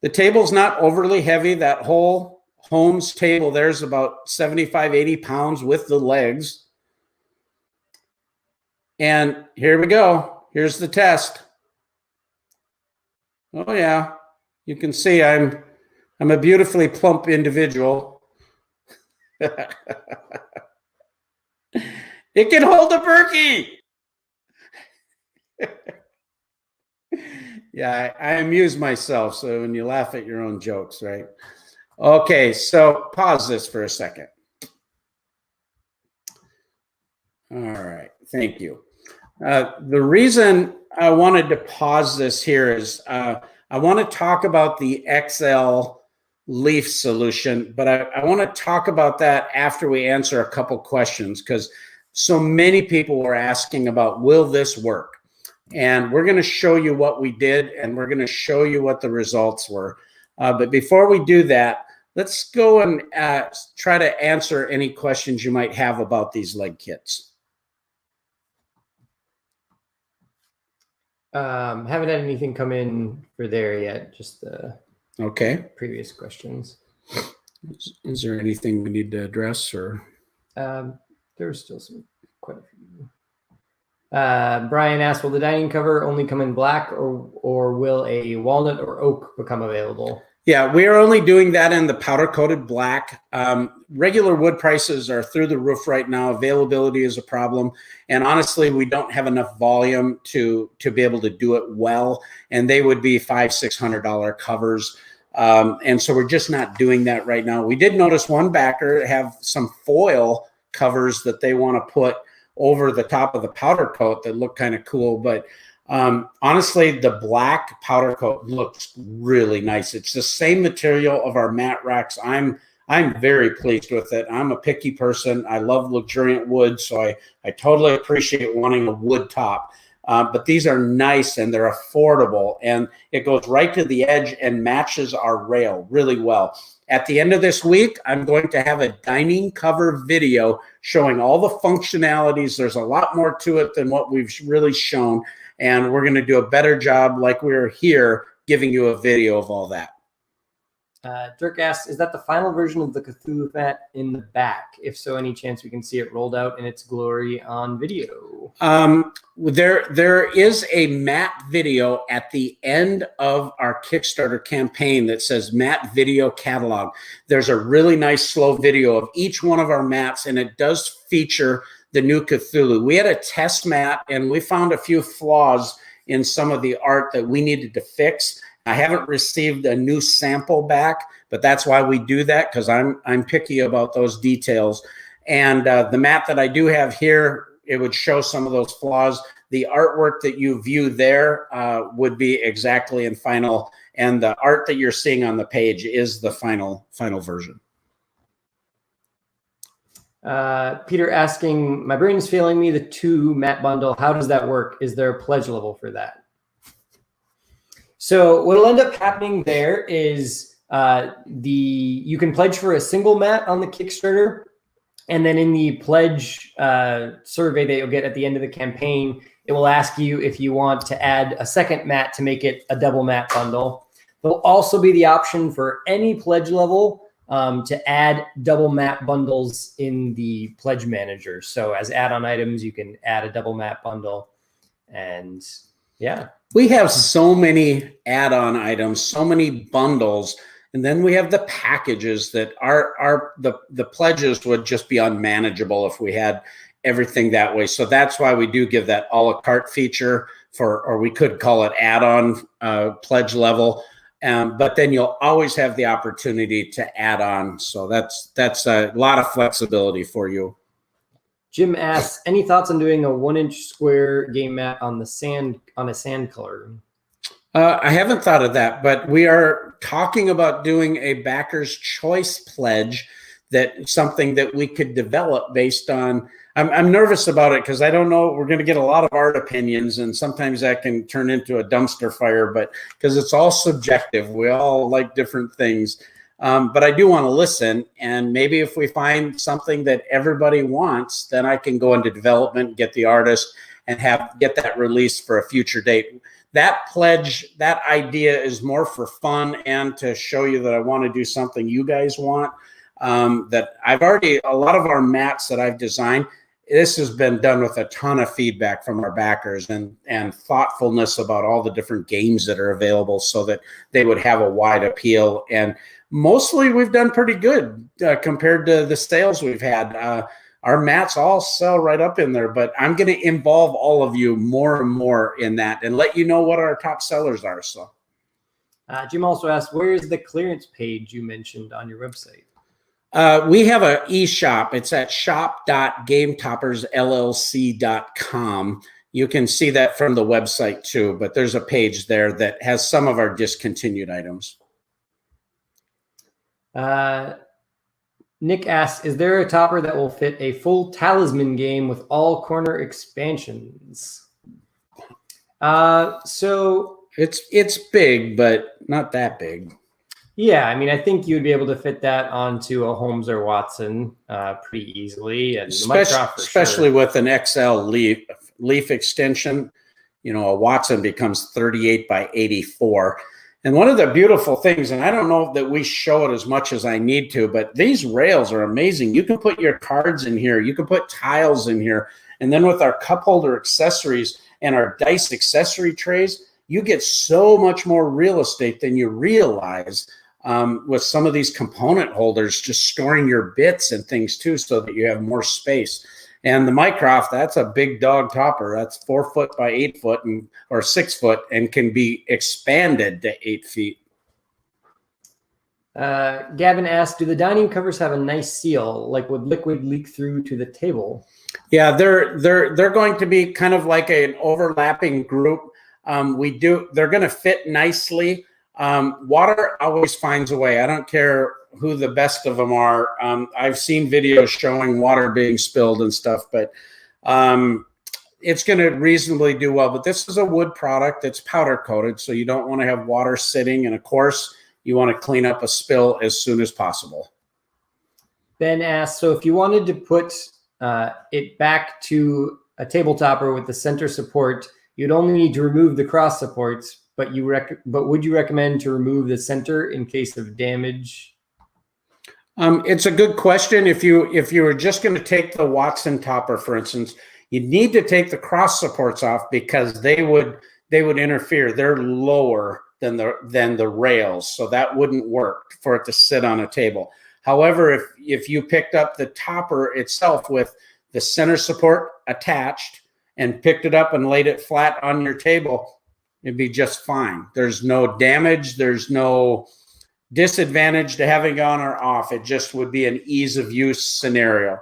The table's not overly heavy. That whole Holmes table there's about 75, 80 pounds with the legs. And here we go. Here's the test. Oh yeah, you can see I'm a beautifully plump individual. It can hold a Berkey. Yeah, I amuse myself. So when you laugh at your own jokes, right? Okay, so pause this for a second. All right, thank you. The reason I wanted to pause this here is I want to talk about the XL leaf solution, but I want to talk about that after we answer a couple questions, because so many people were asking about, will this work? And we're going to show you what we did, and we're going to show you what the results were. But before we do that, let's go and try to answer any questions you might have about these leg kits. Haven't had anything come in for there yet, just the previous questions. Is there anything we need to address, or? There's still quite a few. Brian asked, will the dining cover only come in black, or will a walnut or oak become available? Yeah, we are only doing that in the powder coated black. Regular wood prices are through the roof right now. Availability is a problem. And honestly, we don't have enough volume to be able to do it well. And they would be $500, $600 covers. And so we're just not doing that right now. We did notice one backer have some foil covers that they want to put over the top of the powder coat that look kind of cool. But honestly, the black powder coat looks really nice. It's the same material of our mat racks. I'm very pleased with it. I'm a picky person. I love luxuriant wood, so I totally appreciate wanting a wood top. But these are nice and they're affordable, and it goes right to the edge and matches our rail really well. At the end of this week, I'm going to have a dining cover video showing all the functionalities. There's a lot more to it than what we've really shown, and we're going to do a better job like we're here giving you a video of all that. Dirk asks, is that the final version of the Cthulhu mat in the back? If so, any chance we can see it rolled out in its glory on video? There is a mat video at the end of our Kickstarter campaign that says Mat Video Catalog. There's a really nice slow video of each one of our mats, and it does feature the new Cthulhu. We had a test mat, and we found a few flaws in some of the art that we needed to fix. I haven't received a new sample back, but that's why we do that, because I'm picky about those details. And the mat that I do have here, it would show some of those flaws. The artwork that you view there would be exactly in final, and the art that you're seeing on the page is the final version. Peter asking, my brain is failing me, the 2 mat bundle, how does that work? Is there a pledge level for that? So what will end up happening there is you can pledge for a single mat on the Kickstarter, and then in the pledge survey that you'll get at the end of the campaign, it will ask you if you want to add a second mat to make it a double mat bundle. There'll also be the option for any pledge level to add double mat bundles in the pledge manager. So as add-on items, you can add a double mat bundle, and yeah. We have so many add-on items, so many bundles, and then we have the packages that the pledges would just be unmanageable if we had everything that way. So that's why we do give that a la carte feature or we could call it add-on pledge level. But then you'll always have the opportunity to add on. So that's a lot of flexibility for you. Jim asks, any thoughts on doing a 1-inch square game mat on a sand color? I haven't thought of that, but we are talking about doing a backer's choice pledge, that something that we could develop based on. I'm nervous about it because I don't know. We're going to get a lot of art opinions, and sometimes that can turn into a dumpster fire, but because it's all subjective, we all like different things. But I do want to listen, and maybe if we find something that everybody wants, then I can go into development, get the artist, and get that released for a future date. That pledge, that idea is more for fun and to show you that I want to do something you guys want. That a lot of our mats that I've designed, this has been done with a ton of feedback from our backers and thoughtfulness about all the different games that are available so that they would have a wide appeal. And mostly we've done pretty good compared to the sales we've had. Our mats all sell right up in there, but I'm going to involve all of you more and more in that and let you know what our top sellers are. So Jim also asked, where is the clearance page you mentioned on your website? We have an e-shop. It's at shop.gametoppersllc.com. You can see that from the website too, but there's a page there that has some of our discontinued items. Nick asks, is there a topper that will fit a full Talisman game with all corner expansions? So it's big, but not that big. Yeah, I mean, I think you'd be able to fit that onto a Holmes or Watson pretty easily, and especially with an XL leaf extension. You know, a Watson becomes 38 by 84. And one of the beautiful things, and I don't know that we show it as much as I need to, but these rails are amazing. You can put your cards in here. You can put tiles in here. And then with our cup holder accessories and our dice accessory trays, you get so much more real estate than you realize with some of these component holders, just storing your bits and things too, so that you have more space. And the Mycroft, that's a big dog topper. That's 4 foot by 8 foot or 6 foot and can be expanded to 8 feet. Gavin asked, do the dining covers have a nice seal? Like, would liquid leak through to the table? Yeah, they're going to be kind of like an overlapping group. They're going to fit nicely. Water always finds a way. I don't care who the best of them are. I've seen videos showing water being spilled and stuff, but it's going to reasonably do well. But this is a wood product that's powder coated, so you don't want to have water sitting. And of course, you want to clean up a spill as soon as possible. Ben asked, so if you wanted to put it back to a table topper with the center support, you'd only need to remove the cross supports, but would you recommend to remove the center in case of damage? It's a good question. If you were just going to take the Watson topper, for instance, you need to take the cross supports off because they would interfere. They're lower than the rails, so that wouldn't work for it to sit on a table. However, if you picked up the topper itself with the center support attached and picked it up and laid it flat on your table, it'd be just fine. There's no damage. There's no disadvantage to having it on or off. It just would be an ease of use scenario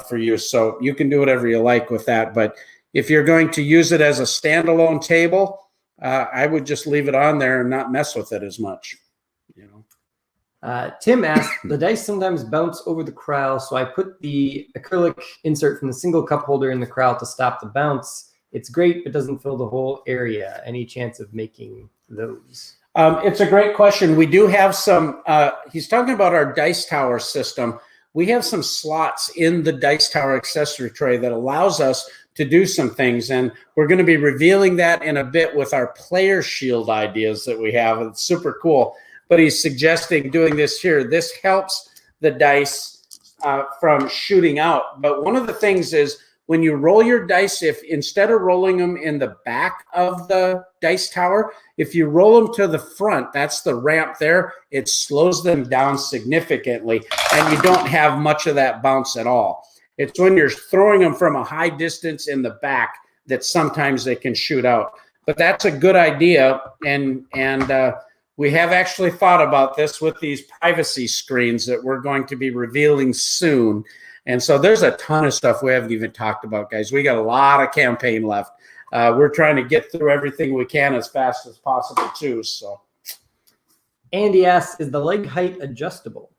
for you. So you can do whatever you like with that. But if you're going to use it as a standalone table, I would just leave it on there and not mess with it as much. Tim asked, the dice sometimes bounce over the crowel, so I put the acrylic insert from the single cup holder in the crowel to stop the bounce. It's great, but doesn't fill the whole area. Any chance of making those? It's a great question. We do have some, he's talking about our dice tower system. We have some slots in the dice tower accessory tray that allows us to do some things. And we're going to be revealing that in a bit with our player shield ideas that we have. It's super cool. But he's suggesting doing this here. This helps the dice from shooting out. But one of the things is when you roll your dice, if instead of rolling them in the back of the dice tower, if you roll them to the front, that's the ramp there, it slows them down significantly, and you don't have much of that bounce at all. It's when you're throwing them from a high distance in the back that sometimes they can shoot out. But that's a good idea, and we have actually thought about this with these privacy screens that we're going to be revealing soon. And so there's a ton of stuff we haven't even talked about, guys. We got a lot of campaign left. We're trying to get through everything we can as fast as possible, too. So, Andy asks, is the leg height adjustable?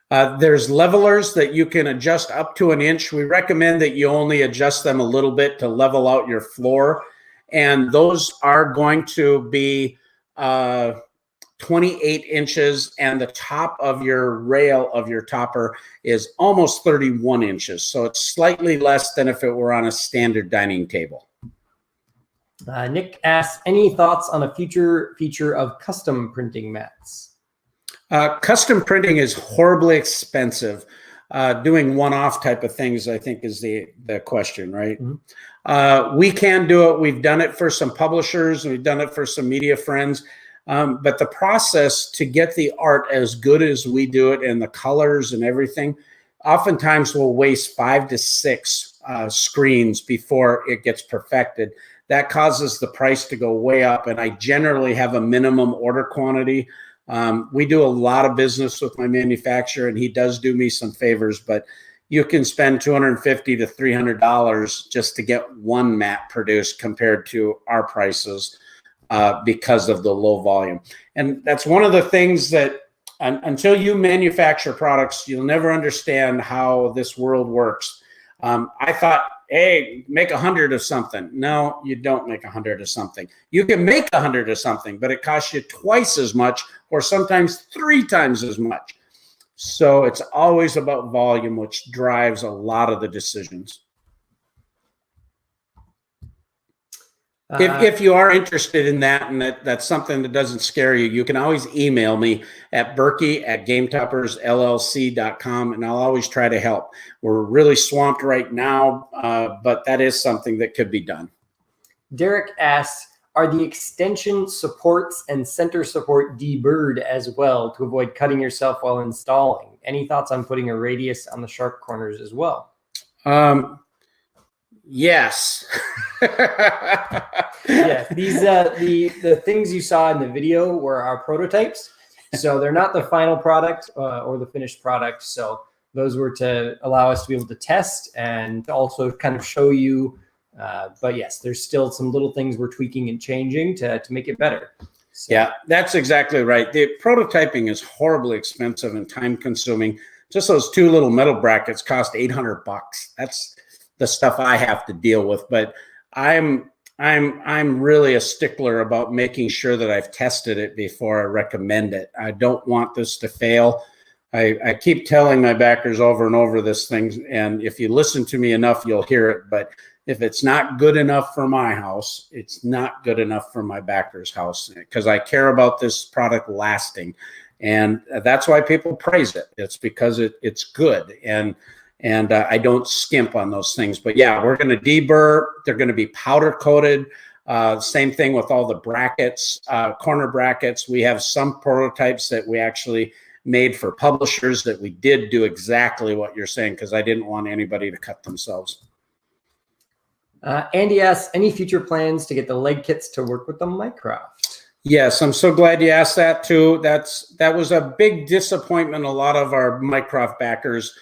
There's levelers that you can adjust up to 1 inch. We recommend that you only adjust them a little bit to level out your floor. And those are going to be 28 inches, and the top of your rail of your topper is almost 31 inches. So it's slightly less than if it were on a standard dining table. Nick asks, any thoughts on a future feature of custom printing mats? Custom printing is horribly expensive. Doing one-off type of things, I think, is the question, right? Mm-hmm. We can do it. We've done it for some publishers. We've done it for some media friends. But the process to get the art as good as we do it and the colors and everything, oftentimes we'll waste 5 to 6 screens before it gets perfected. That causes the price to go way up, and I generally have a minimum order quantity. We do a lot of business with my manufacturer, and he does do me some favors, but you can spend $250 to $300 just to get one mat produced compared to our prices. Because of the low volume. And that's one of the things that until you manufacture products, you'll never understand how this world works. I thought, hey, make 100 of something. No, you don't make 100 of something. You can make 100 of something, but it costs you twice as much or sometimes 3 times as much. So it's always about volume, which drives a lot of the decisions. If you are interested in that, and that's something that doesn't scare you, you can always email me at berkey@gametoppersllc.com, and I'll always try to help. We're really swamped right now, but that is something that could be done. Derek asks, are the extension supports and center support deburred as well to avoid cutting yourself while installing? Any thoughts on putting a radius on the sharp corners as well? Yes. Yeah, these the things you saw in the video were our prototypes, so they're not the final product or the finished product. So those were to allow us to be able to test and also kind of show you. But yes, there's still some little things we're tweaking and changing to make it better. So. Yeah, that's exactly right. The prototyping is horribly expensive and time consuming. Just those 2 little metal brackets cost $800. That's the stuff I have to deal with. But I'm really a stickler about making sure that I've tested it before I recommend it. I don't want this to fail. I keep telling my backers over and over this thing, and if you listen to me enough, you'll hear it. But if it's not good enough for my house, it's not good enough for my backers' house, because I care about this product lasting. And that's why people praise it. It's because it's good. And I don't skimp on those things. But yeah, we're going to deburr. They're going to be powder coated. Same thing with all the brackets, corner brackets. We have some prototypes that we actually made for publishers that we did do exactly what you're saying, because I didn't want anybody to cut themselves. Andy asks, any future plans to get the leg kits to work with the Mycroft? Yes, I'm so glad you asked that too. That was a big disappointment a lot of our Mycroft backers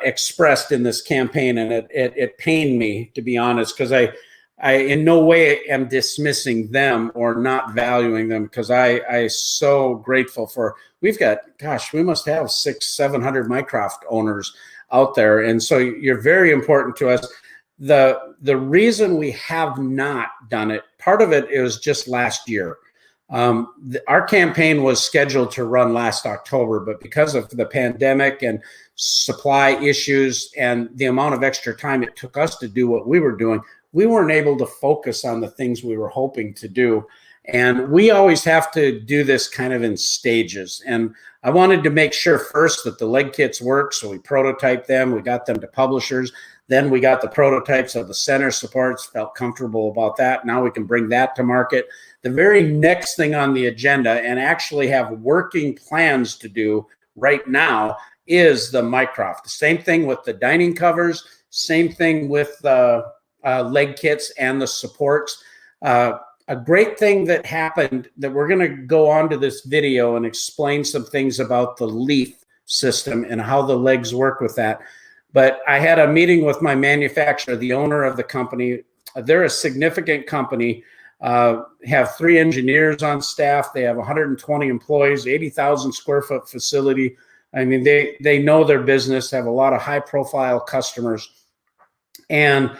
expressed in this campaign, and it pained me, to be honest, because I in no way am dismissing them or not valuing them, because I so grateful for, we've got, gosh, we must have 600-700 Mycroft owners out there, and so you're very important to us. The reason we have not done it, part of it is just last year. Our campaign was scheduled to run last October, but because of the pandemic and supply issues and the amount of extra time it took us to do what we were doing, we weren't able to focus on the things we were hoping to do. And we always have to do this kind of in stages. And I wanted to make sure first that the leg kits work. So we prototyped them, we got them to publishers. Then we got the prototypes of the center supports, felt comfortable about that. Now we can bring that to market. The very next thing on the agenda, and actually have working plans to do right now, is the Mycroft. Same thing with the dining covers, same thing with the leg kits and the supports. A great thing that happened, that we're going to go on to this video and explain some things about the leaf system and how the legs work with that. But I had a meeting with my manufacturer, the owner of the company. They're a significant company, have 3 engineers on staff. They have 120 employees, 80,000 square foot facility. I mean, they know their business, have a lot of high profile customers. And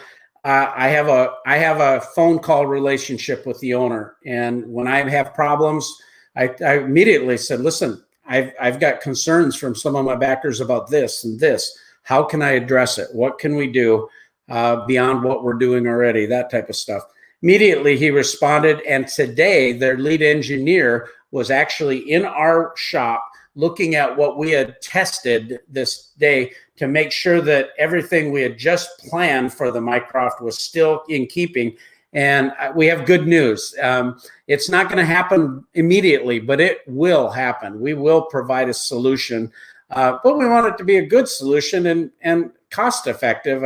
I have a phone call relationship with the owner. And when I have problems, I immediately said, listen, I've got concerns from some of my backers about this and this. How can I address it? What can we do beyond what we're doing already? That type of stuff. Immediately he responded, and today their lead engineer was actually in our shop looking at what we had tested this day to make sure that everything we had just planned for the Mycroft was still in keeping. And we have good news. It's not going to happen immediately, but it will happen. We will provide a solution. But we want it to be a good solution and cost effective.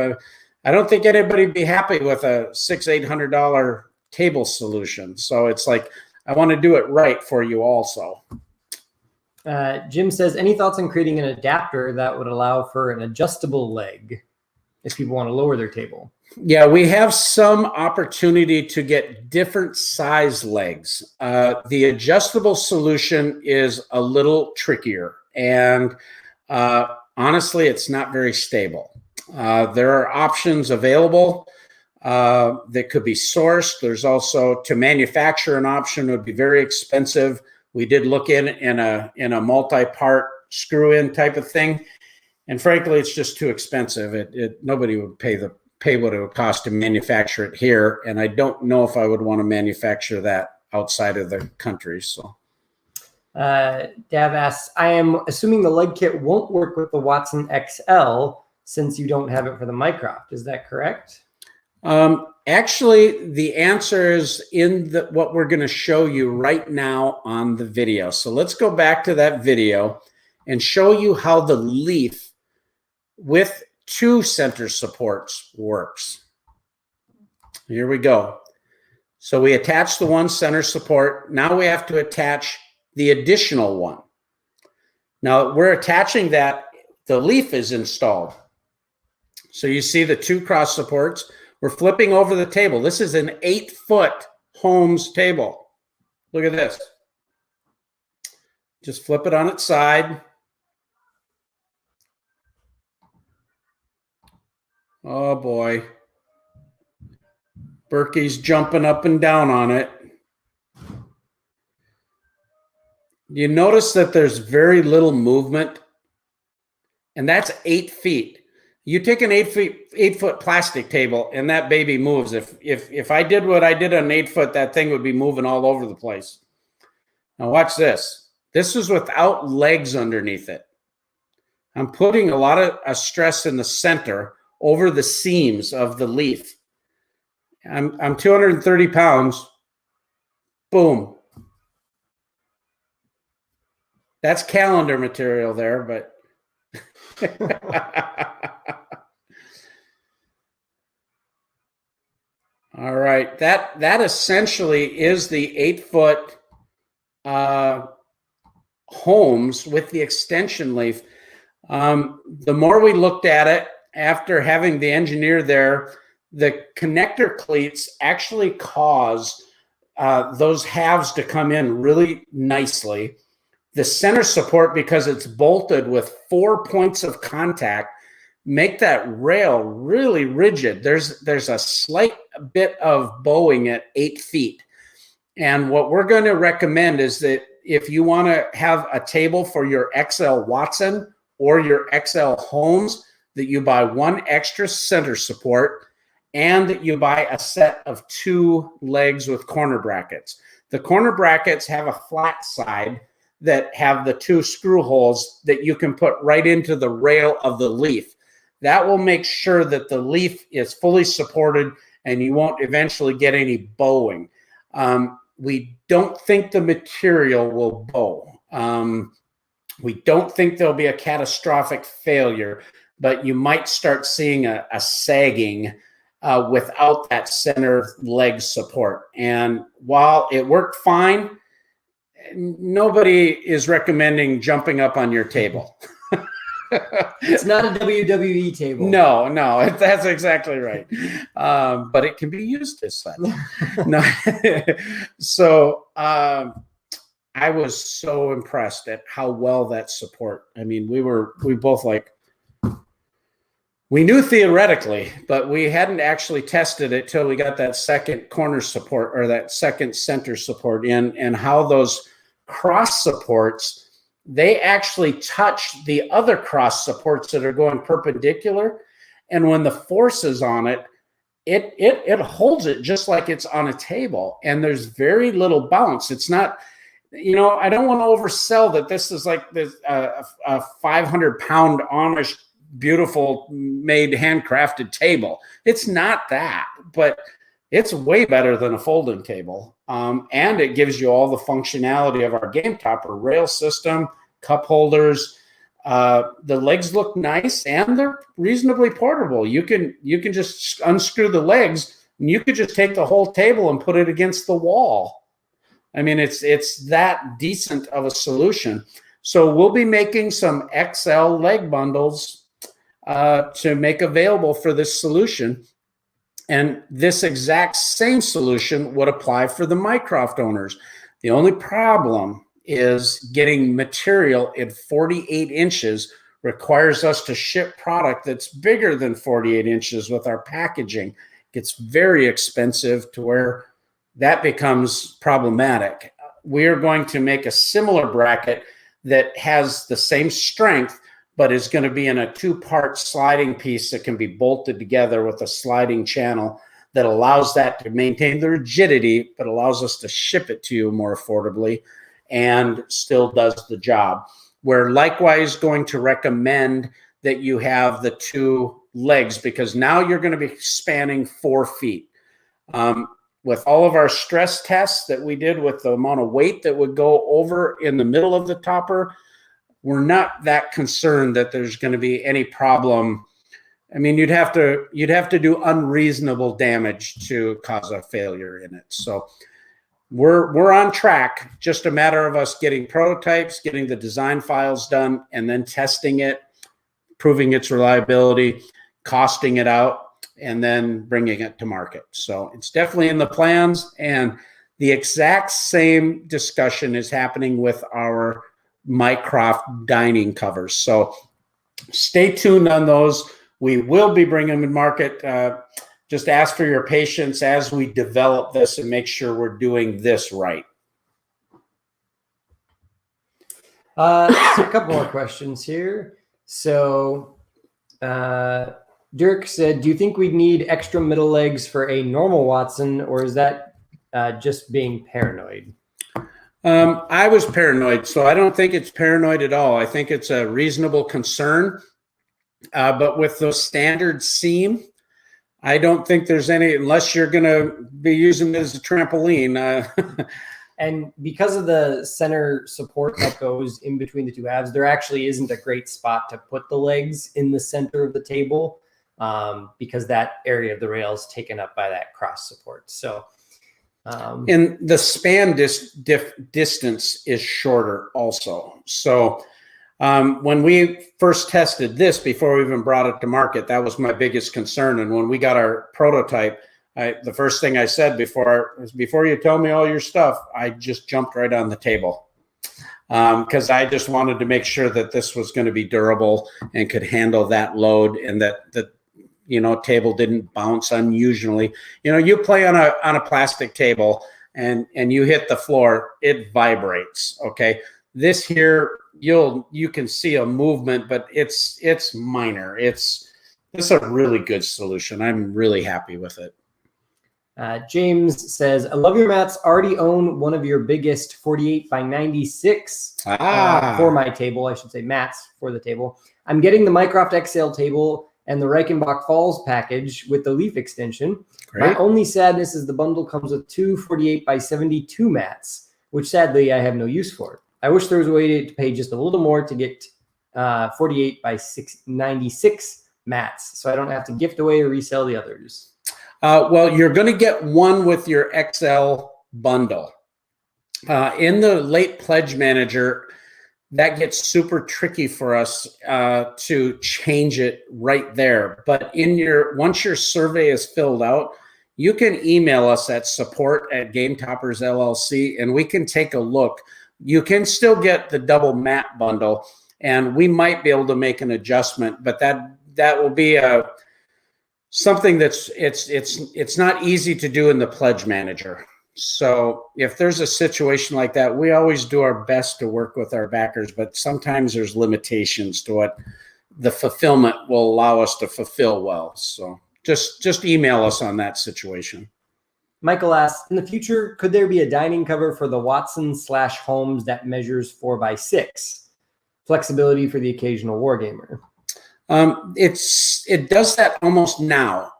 I don't think anybody would be happy with a $600-800 table solution. So it's like, I want to do it right for you also. Jim says, any thoughts on creating an adapter that would allow for an adjustable leg if people want to lower their table? Yeah, we have some opportunity to get different size legs. The adjustable solution is a little trickier, and honestly, it's not very stable. There are options available that could be sourced. There's also, to manufacture an option would be very expensive. We did look in a multi-part screw-in type of thing, and frankly, it's just too expensive. Nobody would pay what it would cost to manufacture it here, and I don't know if I would want to manufacture that outside of the country. So, Dav asks, I am assuming the leg kit won't work with the Watson XL since you don't have it for the Mycroft. Is that correct? Actually, the answer is in what we're going to show you right now on the video. So let's go back to that video and show you how the leaf with 2 center supports works. Here we go. So we attach the 1 center support. Now we have to attach the additional one. Now we're attaching that. The leaf is installed. So you see the 2 cross supports. We're flipping over the table. This is an 8-foot Holmes table. Look at this. Just flip it on its side. Oh boy. Berkey's jumping up and down on it. You notice that there's very little movement, and that's 8 feet. You take an 8-foot plastic table, and that baby moves. If I did what I did on an 8-foot, that thing would be moving all over the place. Now watch this. This is without legs underneath it. I'm putting a lot of stress in the center over the seams of the leaf. I'm 230 pounds. Boom. That's calendar material there, but all right. That essentially is the 8-foot homes with the extension leaf. The more we looked at it after having the engineer there, the connector cleats actually cause those halves to come in really nicely. The center support, because it's bolted with 4 points of contact, make that rail really rigid. There's a slight bit of bowing at 8 feet. And what we're going to recommend is that if you want to have a table for your XL Watson or your XL Holmes, that you buy one extra center support and that you buy a set of 2 legs with corner brackets. The corner brackets have a flat side that have the 2 screw holes that you can put right into the rail of the leaf. That will make sure that the leaf is fully supported and you won't eventually get any bowing. We don't think the material will bow. We don't think there'll be a catastrophic failure, but you might start seeing a sagging without that center leg support. And while it worked fine, nobody is recommending jumping up on your table. It's not a WWE table. No, that's exactly right. But it can be used as such. No. So I was so impressed at how well that support. I mean, we both we knew theoretically, but we hadn't actually tested it till we got that second corner support or that second center support in, and how those cross supports, they actually touch the other cross supports that are going perpendicular. And when the force is on it, it holds it just like it's on a table. And there's very little bounce. It's not, I don't want to oversell that this is like this a 500-pound Amish beautiful made handcrafted table. It's not that, but it's way better than a folding table. And it gives you all the functionality of our game topper rail system, cup holders. The legs look nice and they're reasonably portable. You can just unscrew the legs and you could just take the whole table and put it against the wall. I mean, it's that decent of a solution. So we'll be making some XL leg bundles to make available for this solution. And this exact same solution would apply for the Mycroft owners. The only problem is getting material in 48 inches requires us to ship product that's bigger than 48 inches with our packaging. It gets very expensive to where that becomes problematic. We are going to make a similar bracket that has the same strength, but is going to be in a 2-part sliding piece that can be bolted together with a sliding channel that allows that to maintain the rigidity, but allows us to ship it to you more affordably and still does the job. We're likewise going to recommend that you have the 2 legs, because now you're going to be spanning 4 feet. With all of our stress tests that we did with the amount of weight that would go over in the middle of the topper, we're not that concerned that there's going to be any problem. I mean, you'd have to do unreasonable damage to cause a failure in it. So we're on track. Just a matter of us getting prototypes, getting the design files done, and then testing it, proving its reliability, costing it out, and then bringing it to market. So it's definitely in the plans, and the exact same discussion is happening with our Mycroft dining covers. So stay tuned on those. We will be bringing them to market just ask for your patience as we develop this and make sure we're doing this right. So a couple more questions here. So Dirk said, do you think we'd need extra middle legs for a normal Watson, or is that just being paranoid? I was paranoid, so I don't think it's paranoid at all. I think it's a reasonable concern. But with the standard seam, I don't think there's any, unless you're going to be using it as a trampoline. And because of the center support that goes in between the two halves, there actually isn't a great spot to put the legs in the center of the table because that area of the rail is taken up by that cross support. So, and the span distance is shorter also. So when we first tested this, before we even brought it to market, that was my biggest concern. And when we got our prototype, the first thing I said before you tell me all your stuff, I just jumped right on the table because I just wanted to make sure that this was going to be durable and could handle that load, and that the table didn't bounce unusually. You play on a plastic table and you hit the floor, it vibrates. Okay, this here you can see a movement, but it's minor. It's a really good solution. I'm really happy with it. James says, I love your mats. Already own one of your biggest 48 by 96 for my table. I should say mats for the table. I'm getting the Mycroft XL table and the Reichenbach Falls package with the leaf extension. Great. My only sadness is the bundle comes with two 48 by 72 mats, which sadly I have no use for. I wish there was a way to pay just a little more to get 48 by 96 mats, so I don't have to gift away or resell the others. Well, you're going to get one with your XL bundle. In the late pledge manager, that gets super tricky for us to change it right there. But once your survey is filled out, you can email us at support@GameToppers LLC, and we can take a look. You can still get the double mat bundle, and we might be able to make an adjustment, but that will be something that's it's not easy to do in the pledge manager. So if there's a situation like that, we always do our best to work with our backers, but sometimes there's limitations to what the fulfillment will allow us to fulfill well. So just email us on that situation. Michael asks, in the future, could there be a dining cover for the Watson/Holmes that measures 4 by 6? Flexibility for the occasional wargamer. It does that almost now.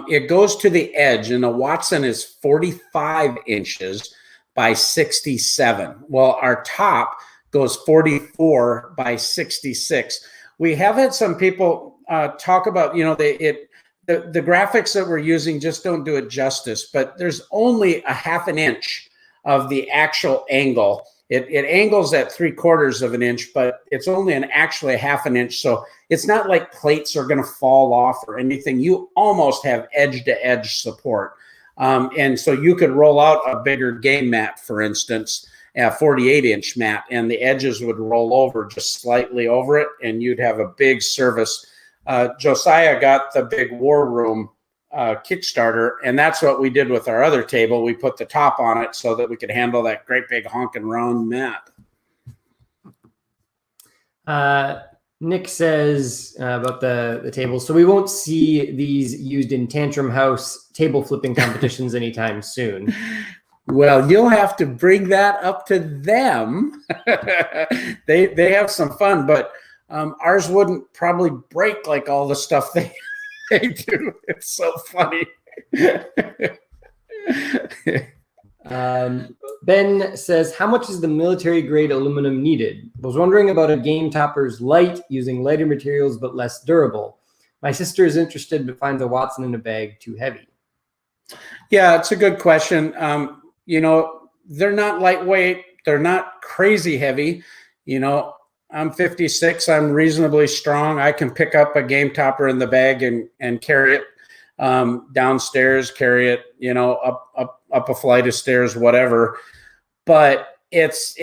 It goes to the edge, and a Watson is 45 inches by 67. Well, our top goes 44 by 66. We have had some people talk about, the graphics that we're using just don't do it justice, but there's only a half an inch of the actual angle. It angles at 3/4 of an inch, but it's only actually a half an inch. So it's not like plates are going to fall off or anything. You almost have edge to edge support. And so you could roll out a bigger game mat, for instance, a 48-inch mat, and the edges would roll over just slightly over it, and you'd have a big service. Josiah got the big War Room Kickstarter, and that's what we did with our other table. We put the top on it so that we could handle that great big honking round mat. Nick says about the table, so we won't see these used in Tantrum House table flipping competitions anytime soon. Well, you'll have to bring that up to them. They have some fun, but ours wouldn't probably break like all the stuff they do. It's so funny. Ben says, how much is the military grade aluminum needed? I was wondering about a Game Toppers light using lighter materials but less durable. My sister is interested but finds a Watson in a bag too heavy. Yeah, it's a good question. They're not lightweight. They're not crazy heavy. I'm 56. I'm reasonably strong. I can pick up a Game Topper in the bag and carry it downstairs, carry it, up a flight of stairs, whatever. But it's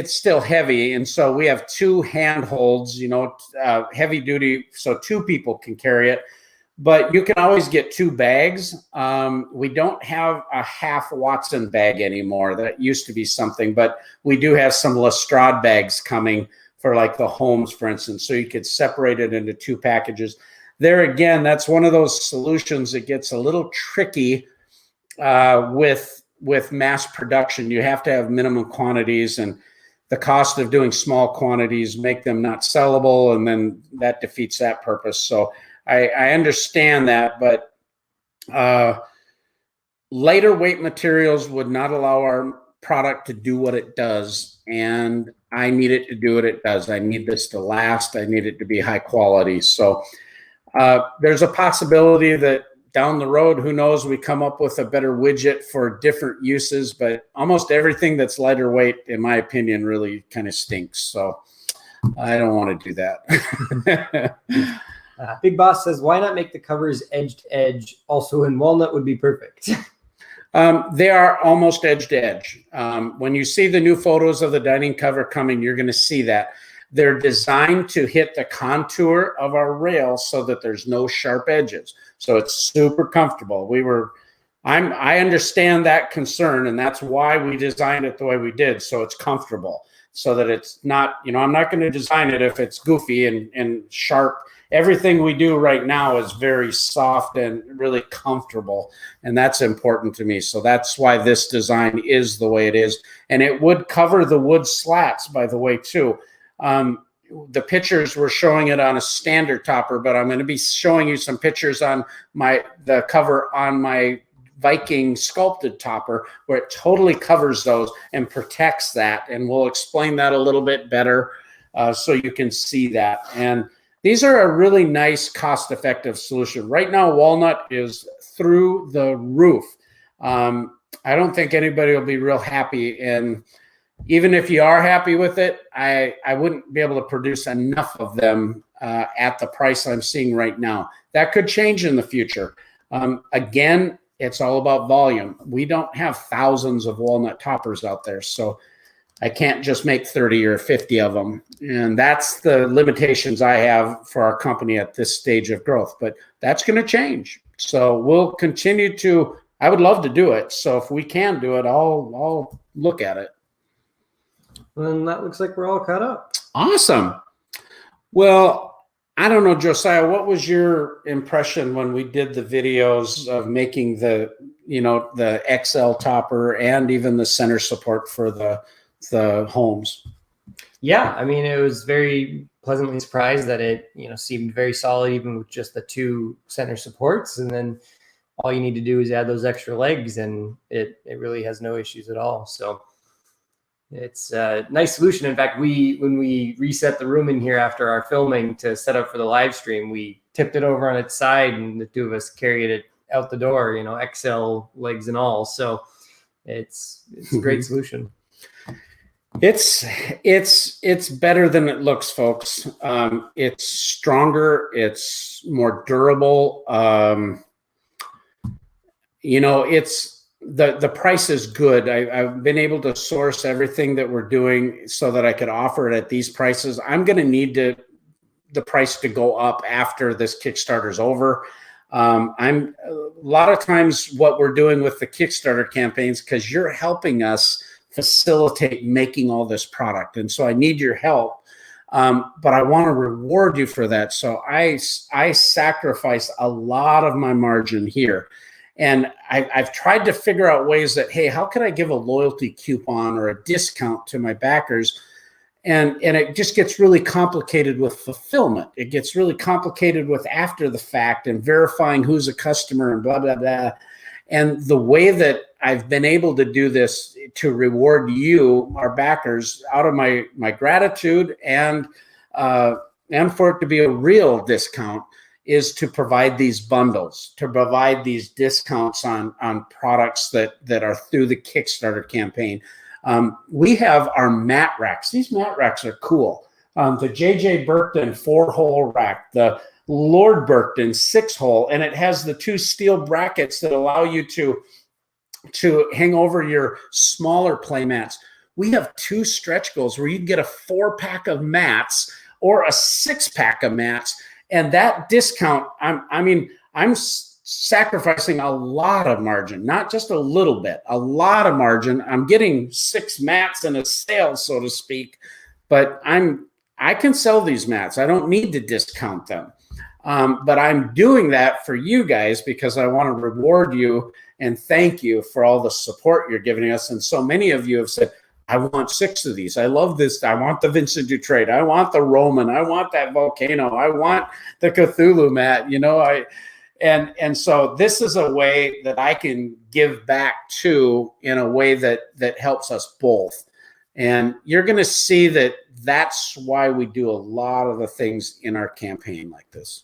still heavy, and so we have two handholds, heavy duty, so two people can carry it. but you can always get 2 bags. We don't have a half Watson bag anymore. That used to be something, but we do have some Lestrade bags coming for like the homes, for instance. So you could separate it into 2 packages. There again, that's one of those solutions that gets a little tricky with mass production. You have to have minimum quantities, and the cost of doing small quantities make them not sellable, and then that defeats that purpose. So I understand that, but lighter weight materials would not allow our product to do what it does, and I need it to do what it does. I need this to last. I need it to be high quality. So there's a possibility that down the road, who knows, we come up with a better widget for different uses, but almost everything that's lighter weight, in my opinion, really kind of stinks. So I don't want to do that. Big Boss says, why not make the covers edge to edge? Also in walnut would be perfect. They are almost edge to edge. When you see the new photos of the dining cover coming, you're going to see that. They're designed to hit the contour of our rail so that there's no sharp edges. So it's super comfortable. I understand that concern, and that's why we designed it the way we did. So it's comfortable, so that it's not, I'm not going to design it if it's goofy and sharp. Everything we do right now is very soft and really comfortable, and that's important to me. So that's why this design is the way it is. And it would cover the wood slats, by the way, too. The pictures were showing it on a standard topper, but I'm going to be showing you some pictures on the cover on my Viking sculpted topper, where it totally covers those and protects that. And we'll explain that a little bit better so you can see that. And these are a really nice, cost-effective solution. Right now, walnut is through the roof. I don't think anybody will be real happy. And even if you are happy with it, I wouldn't be able to produce enough of them at the price I'm seeing right now. That could change in the future. Again, it's all about volume. We don't have thousands of walnut toppers out there, so I can't just make 30 or 50 of them. And that's the limitations I have for our company at this stage of growth. But that's going to change. So we'll continue to, I would love to do it. So if we can do it, I'll look at it. Well, that looks like we're all caught up. Awesome. Well, I don't know, Josiah, what was your impression when we did the videos of making the XL topper and even the center support for the homes? Yeah, I mean, it was very pleasantly surprised that it, seemed very solid even with just the 2 center supports. And then all you need to do is add those extra legs, and it really has no issues at all. So it's a nice solution. In fact, when we reset the room in here after our filming to set up for the live stream, we tipped it over on its side, and the 2 of us carried it out the door, XL legs and all. So it's a great solution. It's better than it looks, folks. It's stronger. It's more durable. It's the price is good. I've been able to source everything that we're doing so that I could offer it at these prices. I'm going to need the price to go up after this Kickstarter is over. A lot of times what we're doing with the Kickstarter campaigns, because you're helping us facilitate making all this product. And so I need your help, but I want to reward you for that. So I sacrifice a lot of my margin here. And I've tried to figure out ways that, hey, how can I give a loyalty coupon or a discount to my backers? And it just gets really complicated with fulfillment. It gets really complicated with after the fact and verifying who's a customer and blah, blah, blah. And the way that I've been able to do this to reward you, our backers, out of my gratitude and for it to be a real discount, is to provide these bundles, to provide these discounts on products that are through the Kickstarter campaign. We have our mat racks. These mat racks are cool. The J.J. Burkton 4-hole rack, the Lord Burkton 6-hole, and it has the 2 steel brackets that allow you to hang over your smaller play mats. We have 2 stretch goals where you can get a 4-pack of mats or a 6-pack of mats. And that discount, I'm I'm sacrificing a lot of margin, not just a little bit, a lot of margin. I'm getting 6 mats in a sale, so to speak, but I can sell these mats. I don't need to discount them. But I'm doing that for you guys because I want to reward you and thank you for all the support you're giving us. And so many of you have said, I want 6 of these. I love this. I want the Vincent Dutrait. I want the Roman. I want that volcano. I want the Cthulhu mat. You know, and so this is a way that I can give back to in a way that helps us both. And you're going to see that that's why we do a lot of the things in our campaign like this.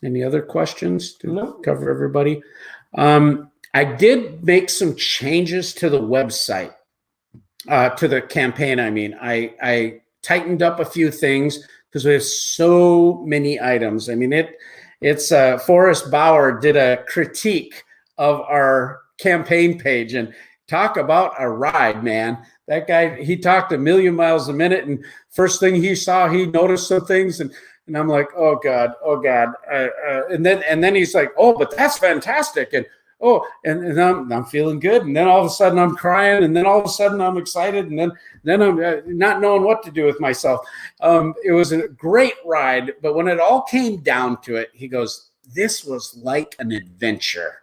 Any other questions to cover everybody? I did make some changes to the website, to the campaign. I mean, I tightened up a few things because we have so many items. I mean, it's Forrest Bauer did a critique of our campaign page, and talk about a ride, man. That guy, he talked a million miles a minute, and first thing he saw, he noticed some things, and I'm like, oh God. And then he's like, oh, but that's fantastic. And oh, and I'm feeling good. And then all of a sudden I'm crying. And then all of a sudden I'm excited. And then I'm not knowing what to do with myself. It was a great ride. But when it all came down to it, he goes, this was like an adventure.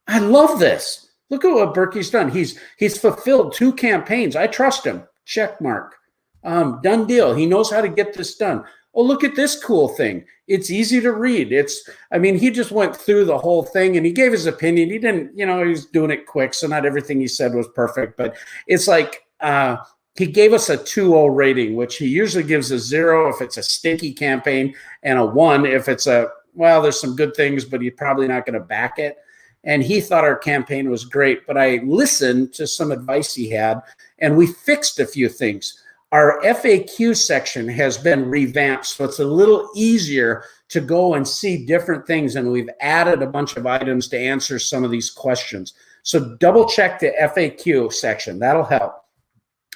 I love this. Look at what Berkey's done. He's fulfilled 2 campaigns. I trust him. Check mark. Done deal. He knows how to get this done. Oh, look at this cool thing. It's easy to read. He just went through the whole thing and he gave his opinion. He didn't, he was doing it quick. So not everything he said was perfect, but it's like, he gave us a 2.0 rating, which he usually gives a 0 if it's a stinky campaign and a 1 if it's there's some good things, but he's probably not going to back it. And he thought our campaign was great, but I listened to some advice he had and we fixed a few things. Our FAQ section has been revamped, so it's a little easier to go and see different things, and we've added a bunch of items to answer some of these questions. So double check the FAQ section. That'll help.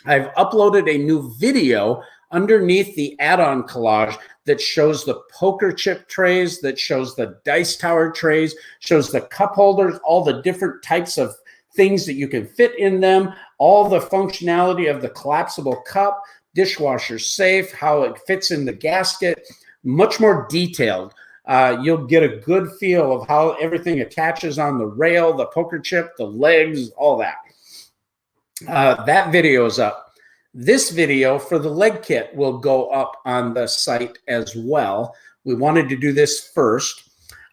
I've uploaded a new video underneath the add-on collage that shows the poker chip trays, that shows the dice tower trays, shows the cup holders, all the different types of things that you can fit in them, all the functionality of the collapsible cup, dishwasher safe, how it fits in the gasket, much more detailed. You'll get a good feel of how everything attaches on the rail, the poker chip, the legs, all that. That video is up. This video for the leg kit will go up on the site as well. We wanted to do this first.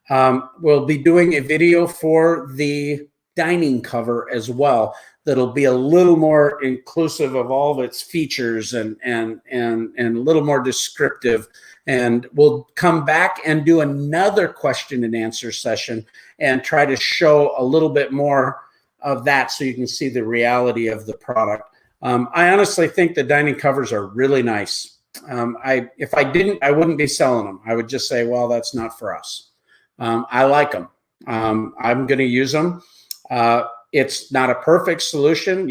We'll be doing a video for the dining cover as well that'll be a little more inclusive of all of its features and a little more descriptive. And we'll come back and do another question and answer session and try to show a little bit more of that so you can see the reality of the product. I honestly think the dining covers are really nice. If I didn't, I wouldn't be selling them. I would just say, well, that's not for us. I like them. I'm going to use them. It's not a perfect solution.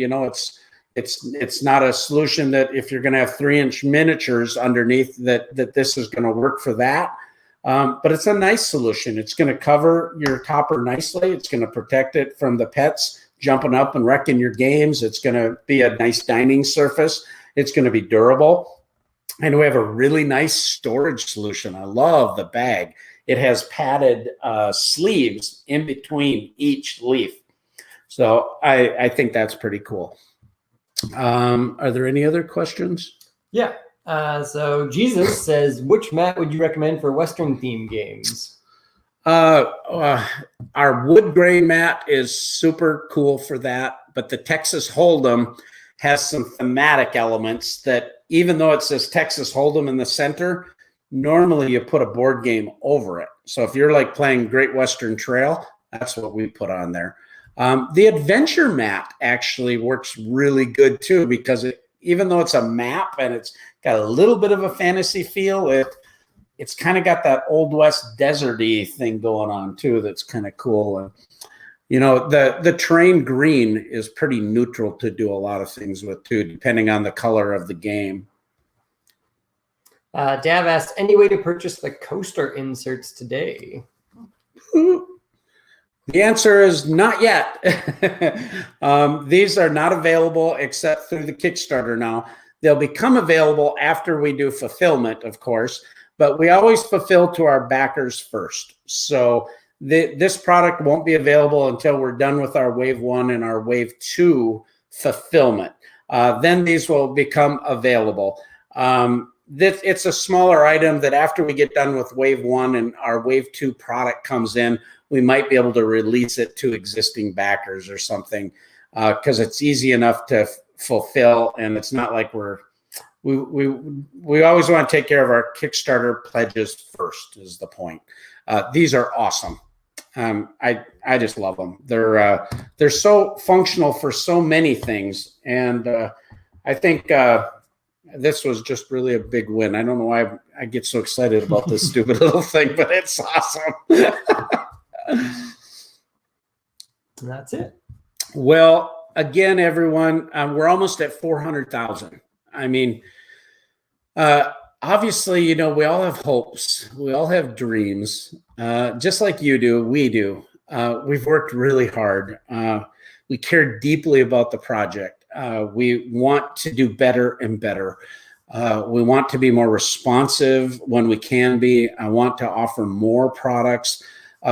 It's not a solution that if you're going to have 3-inch miniatures underneath that this is going to work for that. But it's a nice solution. It's going to cover your topper nicely. It's going to protect it from the pets jumping up and wrecking your games. It's going to be a nice dining surface. It's going to be durable. And we have a really nice storage solution. I love the bag. It has padded sleeves in between each leaf. So I think that's pretty cool. Are there any other questions? Yeah. So Jesus says, which mat would you recommend for Western theme games? Our wood grain mat is super cool for that, but the Texas Hold'em has some thematic elements that even though it says Texas Hold'em in the center, normally you put a board game over it. So if you're like playing Great Western Trail, that's what we put on there. The adventure mat actually works really good too, because even though it's a map and it's got a little bit of a fantasy feel, it's kind of got that Old West deserty thing going on too. That's kind of cool. And the terrain green is pretty neutral to do a lot of things with too, depending on the color of the game. Dav asked, any way to purchase the coaster inserts today? The answer is not yet. These are not available except through the Kickstarter now. They'll become available after we do fulfillment, of course, but we always fulfill to our backers first. So this product won't be available until we're done with our wave 1 and our wave 2 fulfillment. Then these will become available. It's a smaller item that after we get done with wave 1 and our wave 2 product comes in, we might be able to release it to existing backers or something, because it's easy enough to fulfill, and it's not like we always want to take care of our Kickstarter pledges first is the point. These are awesome. I just love them. They're so functional for so many things, and I think this was just really a big win. I don't know why I get so excited about this stupid little thing, but it's awesome. And that's it. Well, again, everyone, we're almost at 400,000. I mean, obviously, you know, we all have hopes. We all have dreams, just like you do. We do. We've worked really hard. We care deeply about the project. We want to do better and better. We want to be more responsive when we can be. I want to offer more products.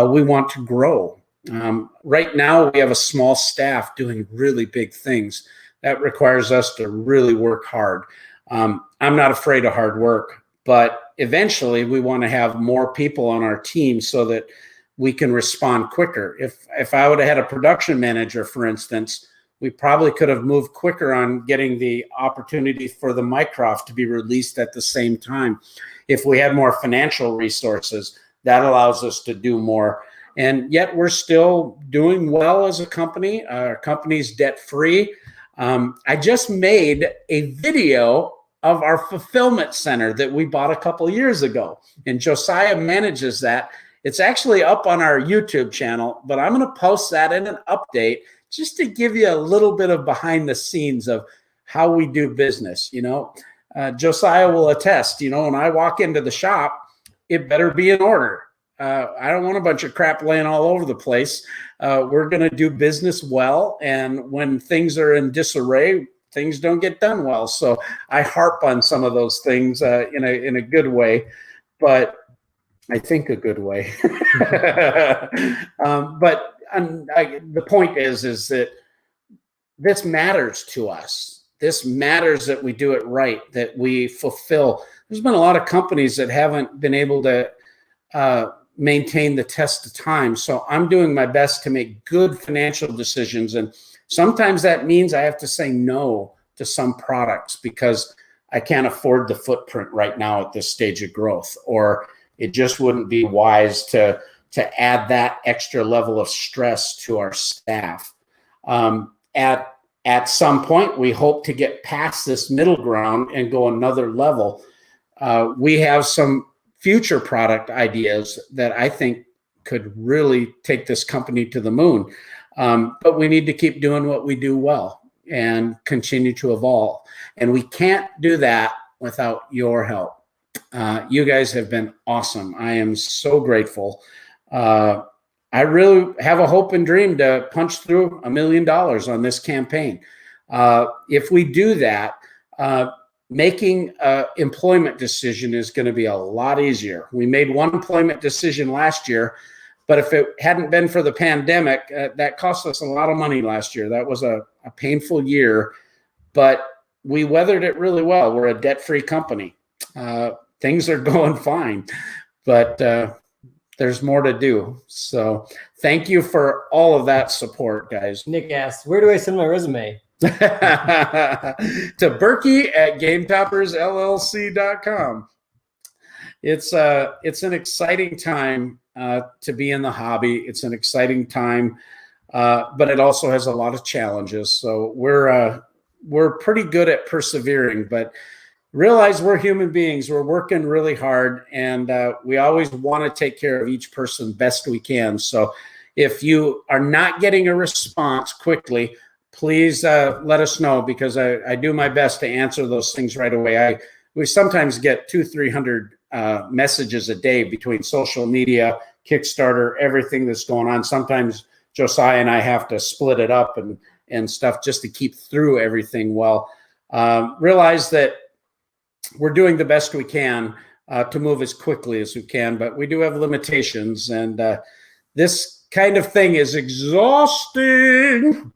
We want to grow. Right now, we have a small staff doing really big things. That requires us to really work hard. I'm not afraid of hard work, but eventually we want to have more people on our team so that we can respond quicker. If I would have had a production manager, for instance, we probably could have moved quicker on getting the opportunity for the Mycroft to be released at the same time. If we had more financial resources, that allows us to do more. And yet we're still doing well as a company. Our company's debt-free. I just made a video of our fulfillment center that we bought a couple years ago, and Josiah manages that. It's actually up on our YouTube channel, but I'm going to post that in an update just to give you a little bit of behind the scenes of how we do business. You know, Josiah will attest, you know, when I walk into the shop, it better be in order. I don't want a bunch of crap laying all over the place. We're going to do business well. And when things are in disarray, things don't get done well. So I harp on some of those things in a good way, but I think a good way. But the point is that this matters to us. This matters that we do it right, that we fulfill. There's been a lot of companies that haven't been able to maintain the test of time. So I'm doing my best to make good financial decisions. And sometimes that means I have to say no to some products because I can't afford the footprint right now at this stage of growth, or it just wouldn't be wise to add that extra level of stress to our staff. At some point, we hope to get past this middle ground and go another level. We have some future product ideas that I think could really take this company to the moon. But we need to keep doing what we do well and continue to evolve. And we can't do that without your help. You guys have been awesome. I am so grateful. I really have a hope and dream to punch through $1 million on this campaign. If we do that, making an employment decision is going to be a lot easier. We made one employment decision last year, but if it hadn't been for the pandemic, that cost us a lot of money last year. That was a painful year, but we weathered it really well. We're a debt-free company. Things are going fine, but there's more to do. So thank you for all of that support, guys. Nick asked, where do I send my resume? To Berkey at GameToppersLLC.com. It's an exciting time to be in the hobby. It's an exciting time, but it also has a lot of challenges. So we're pretty good at persevering, but realize we're human beings. We're working really hard, and we always want to take care of each person best we can. So if you are not getting a response quickly, please let us know, because I do my best to answer those things right away. we sometimes get 200-300 messages a day between social media, Kickstarter, everything that's going on. Sometimes Josiah and I have to split it up and stuff just to keep through everything well. Realize that we're doing the best we can to move as quickly as we can, but we do have limitations, and this kind of thing is exhausting,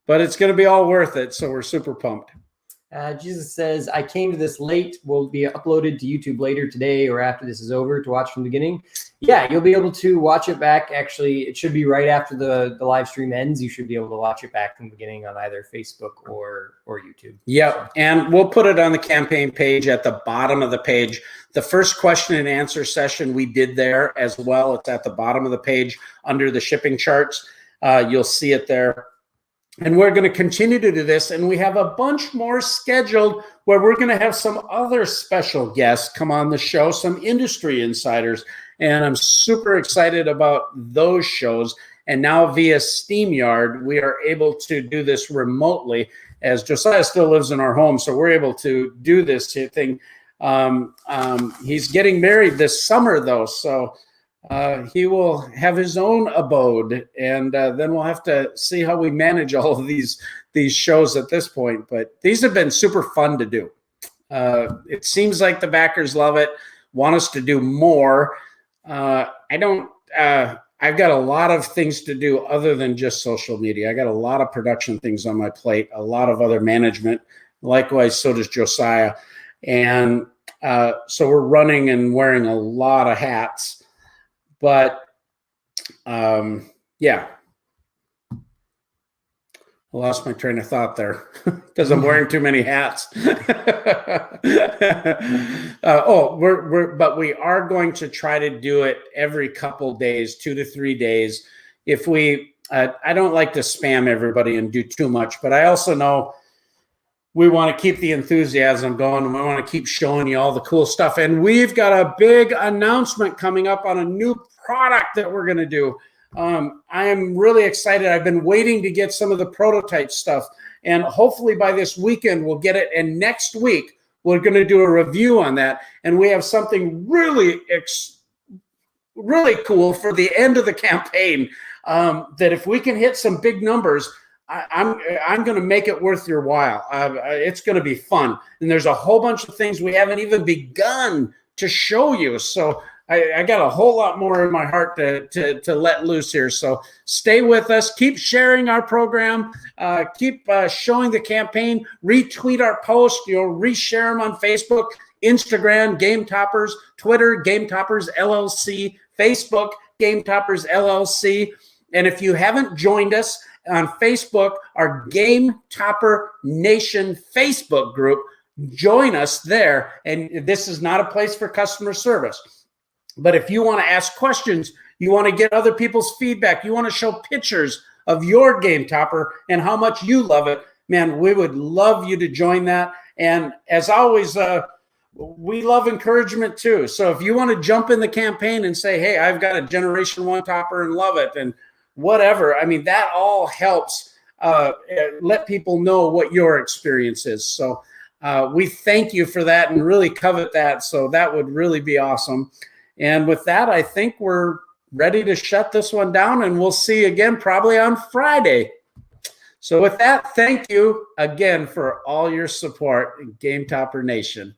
but it's going to be all worth it, so we're super pumped. Jesus says, I came to this late, will be uploaded to YouTube later today or after this is over to watch from the beginning. Yeah, you'll be able to watch it back. Actually, it should be right after the live stream ends. You should be able to watch it back from the beginning on either Facebook or YouTube. Yep, and we'll put it on the campaign page at the bottom of the page. The first question and answer session we did there as well. It's at the bottom of the page under the shipping charts. You'll see it there. And we're going to continue to do this, and we have a bunch more scheduled where we're going to have some other special guests come on the show, some industry insiders, and I'm super excited about those shows. And now via StreamYard, we are able to do this remotely, as Josiah still lives in our home, so we're able to do this thing. He's getting married this summer, though, so he will have his own abode, and then we'll have to see how we manage all of these shows at this point. But these have been super fun to do. It seems like the backers love it, want us to do more. I've got a lot of things to do other than just social media. I got a lot of production things on my plate, a lot of other management. Likewise, so does Josiah. And so we're running and wearing a lot of hats. But, yeah, I lost my train of thought there because I'm wearing too many hats. But we are going to try to do it every couple days, 2 to 3 days. If we, I don't like to spam everybody and do too much, but I also know we want to keep the enthusiasm going, and we want to keep showing you all the cool stuff. And we've got a big announcement coming up on a new product that we're going to do. I am really excited. I've been waiting to get some of the prototype stuff, and hopefully by this weekend we'll get it. And next week we're going to do a review on that, and we have something really cool for the end of the campaign. That if we can hit some big numbers, I'm going to make it worth your while. It's going to be fun, and there's a whole bunch of things we haven't even begun to show you. So I got a whole lot more in my heart to let loose here. So stay with us. Keep sharing our program. Keep showing the campaign. Retweet our post. Reshare them on Facebook, Instagram, Game Toppers, Twitter, Game Toppers LLC, Facebook, Game Toppers LLC. And if you haven't joined us on Facebook, our Game Topper Nation Facebook group, join us there. And this is not a place for customer service. But if you want to ask questions, you want to get other people's feedback, you want to show pictures of your Game Topper and how much you love it, man, we would love you to join that. And as always, we love encouragement too. So if you want to jump in the campaign and say, hey, I've got a Generation 1 Topper and love it, and whatever, I mean, that all helps let people know what your experience is. So we thank you for that and really covet that. So that would really be awesome. And with that, I think we're ready to shut this one down, and we'll see you again probably on Friday. So with that, thank you again for all your support in Game Topper Nation.